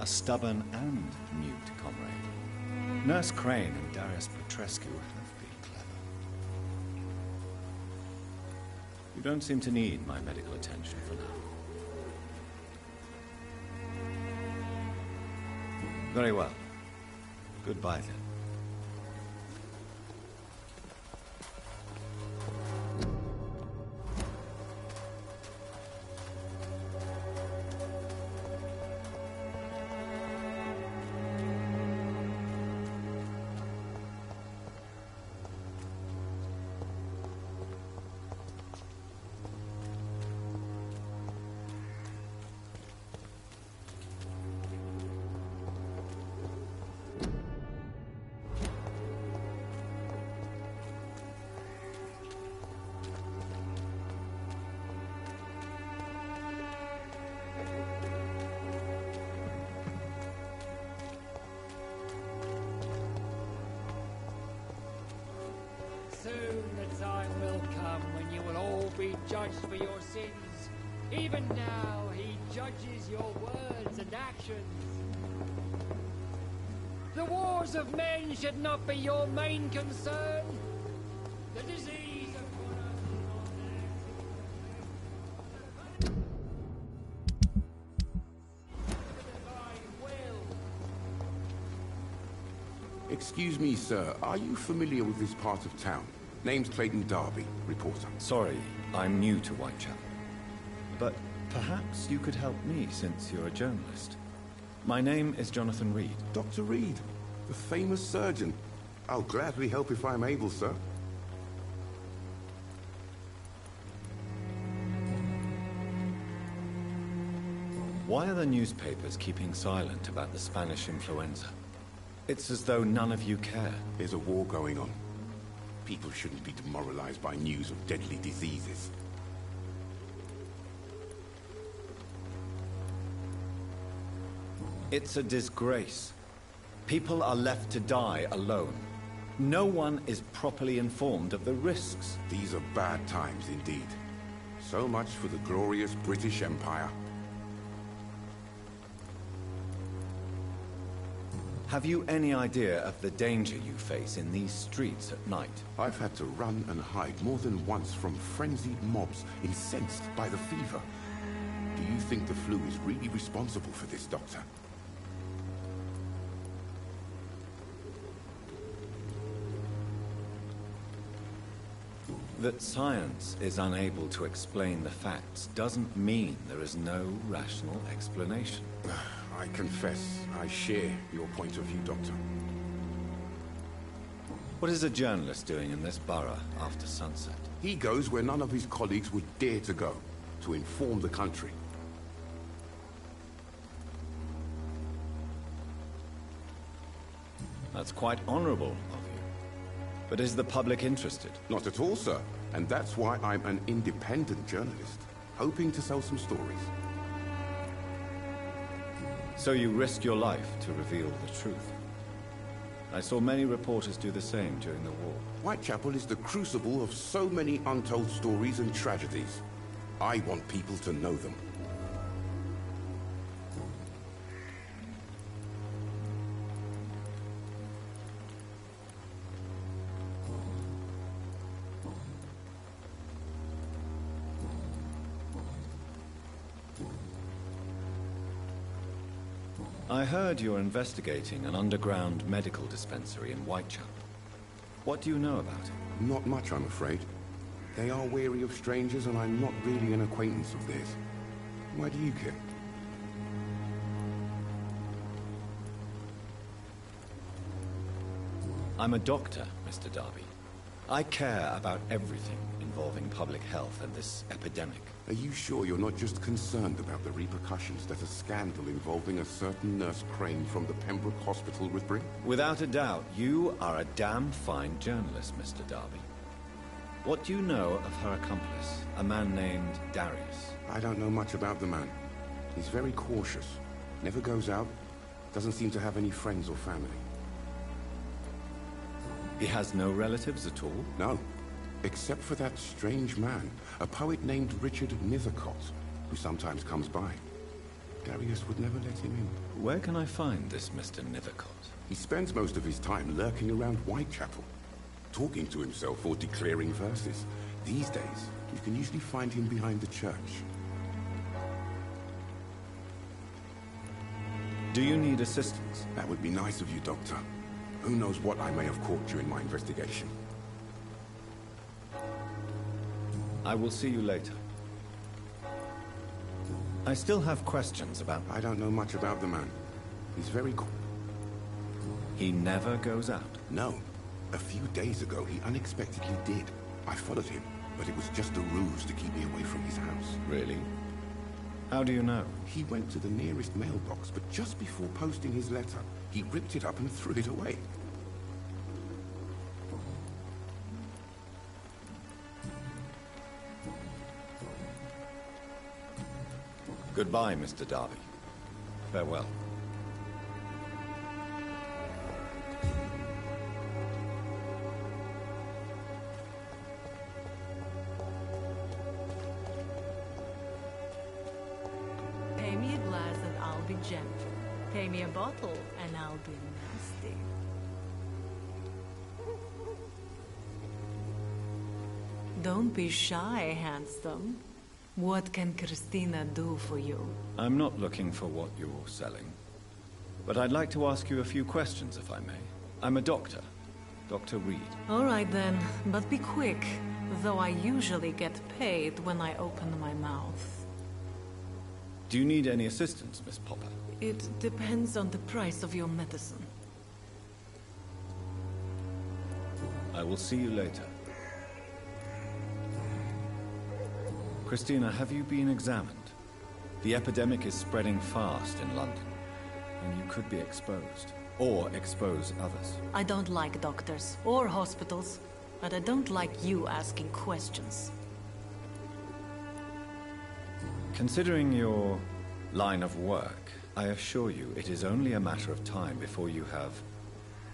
A stubborn and mute comrade. Nurse Crane and Darius Petrescu have been clever. You don't seem to need my medical attention for now. Very well. Goodbye then. Soon the time will come when you will all be judged for your sins. Even now, he judges your words and actions. The wars of men should not be your main concern. The disease upon us is not Excuse me, sir. Are you familiar with this part of town? Name's Clayton Darby, reporter. Sorry, I'm new to Whitechapel. But perhaps you could help me since you're a journalist. My name is Jonathan Reed. Dr. Reed, the famous surgeon. I'll gladly help if I'm able, sir. Why are the newspapers keeping silent about the Spanish influenza? It's as though none of you care. There's a war going on. People shouldn't be demoralized by news of deadly diseases. It's a disgrace. People are left to die alone. No one is properly informed of the risks. These are bad times indeed. So much for the glorious British Empire. Have you any idea of the danger you face in these streets at night? I've had to run and hide more than once from frenzied mobs incensed by the fever. Do you think the flu is really responsible for this, Doctor? That science is unable to explain the facts doesn't mean there is no rational explanation. I confess, I share your point of view, Doctor. What is a journalist doing in this borough after sunset? He goes where none of his colleagues would dare to go, to inform the country. That's quite honorable of you. But is the public interested? Not at all, sir. And that's why I'm an independent journalist, hoping to sell some stories. So you risk your life to reveal the truth. I saw many reporters do the same during the war. Whitechapel is the crucible of so many untold stories and tragedies. I want people to know them. I heard you're investigating an underground medical dispensary in Whitechapel. What do you know about it? Not much, I'm afraid. They are wary of strangers, and I'm not really an acquaintance of theirs. Why do you care? I'm a doctor, Mr. Darby. I care about everything involving public health and this epidemic. Are you sure you're not just concerned about the repercussions that a scandal involving a certain Nurse Crane from the Pembroke Hospital would bring? Without a doubt, you are a damn fine journalist, Mr. Darby. What do you know of her accomplice, a man named Darius? I don't know much about the man. He's very cautious. Never goes out. Doesn't seem to have any friends or family. He has no relatives at all? No. Except for that strange man, a poet named Richard Nithercott, who sometimes comes by. Darius would never let him in. Where can I find this Mr. Nithercott? He spends most of his time lurking around Whitechapel, talking to himself or declaring verses. These days, you can usually find him behind the church. Do you need assistance? That would be nice of you, Doctor. Who knows what I may have caught during my investigation. I will see you later. I still have questions about... I don't know much about the man. He's very... He never goes out? No. A few days ago, he unexpectedly did. I followed him, but it was just a ruse to keep me away from his house. Really? How do you know? He went to the nearest mailbox, but just before posting his letter, he ripped it up and threw it away. Goodbye, Mr. Darby. Farewell. Pay me a glass and I'll be gentle. Pay me a bottle and I'll be nasty. Don't be shy, handsome. What can Christina do for you? I'm not looking for what you're selling. But I'd like to ask you a few questions, if I may. I'm a doctor. Dr. Reed. All right then, but be quick. Though I usually get paid when I open my mouth. Do you need any assistance, Miss Popper? It depends on the price of your medicine. I will see you later. Christina, have you been examined? The epidemic is spreading fast in London, and you could be exposed, or expose others. I don't like doctors or hospitals, but I don't like you asking questions. Considering your line of work, I assure you, it is only a matter of time before you have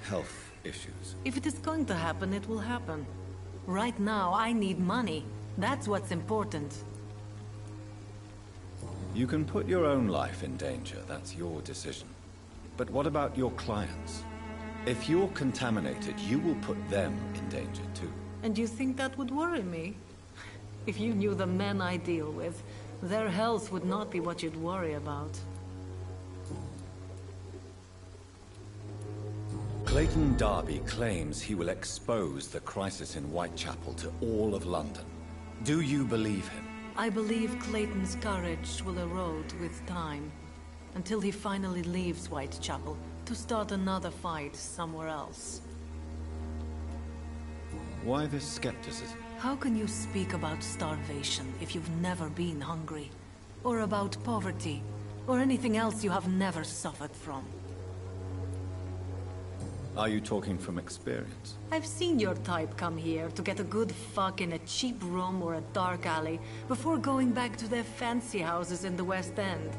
health issues. If it is going to happen, it will happen. Right now, I need money. That's what's important. You can put your own life in danger, that's your decision. But what about your clients? If you're contaminated, you will put them in danger too. And you think that would worry me? If you knew the men I deal with, their health would not be what you'd worry about. Clayton Darby claims he will expose the crisis in Whitechapel to all of London. Do you believe him? I believe Clayton's courage will erode with time, until he finally leaves Whitechapel to start another fight somewhere else. Why this skepticism? How can you speak about starvation if you've never been hungry? Or about poverty? Or anything else you have never suffered from? Are you talking from experience? I've seen your type come here to get a good fuck in a cheap room or a dark alley before going back to their fancy houses in the West End.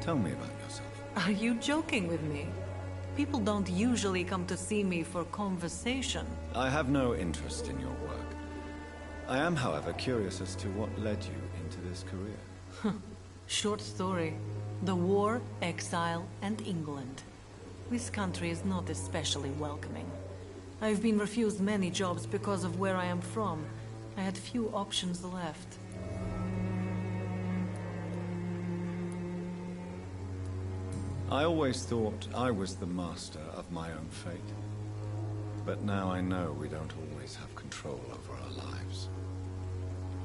Tell me about yourself. Are you joking with me? People don't usually come to see me for conversation. I have no interest in your work. I am, however, curious as to what led you into this career. Short story. The war, exile, and England. This country is not especially welcoming. I've been refused many jobs because of where I am from. I had few options left. I always thought I was the master of my own fate. But now I know we don't always have control over our lives.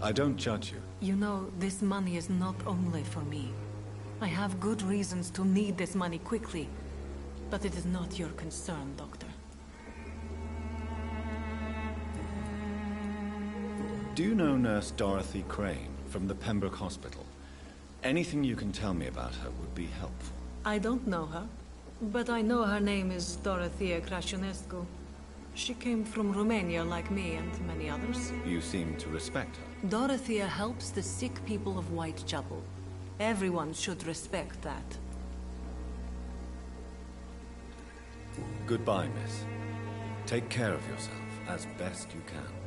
I don't judge you. You know, this money is not only for me. I have good reasons to need this money quickly. But it is not your concern, Doctor. Do you know Nurse Dorothy Crane from the Pembroke Hospital? Anything you can tell me about her would be helpful. I don't know her, but I know her name is Dorothea Crăciunescu. She came from Romania like me and many others. You seem to respect her. Dorothea helps the sick people of Whitechapel. Everyone should respect that. Goodbye, miss. Take care of yourself as best you can.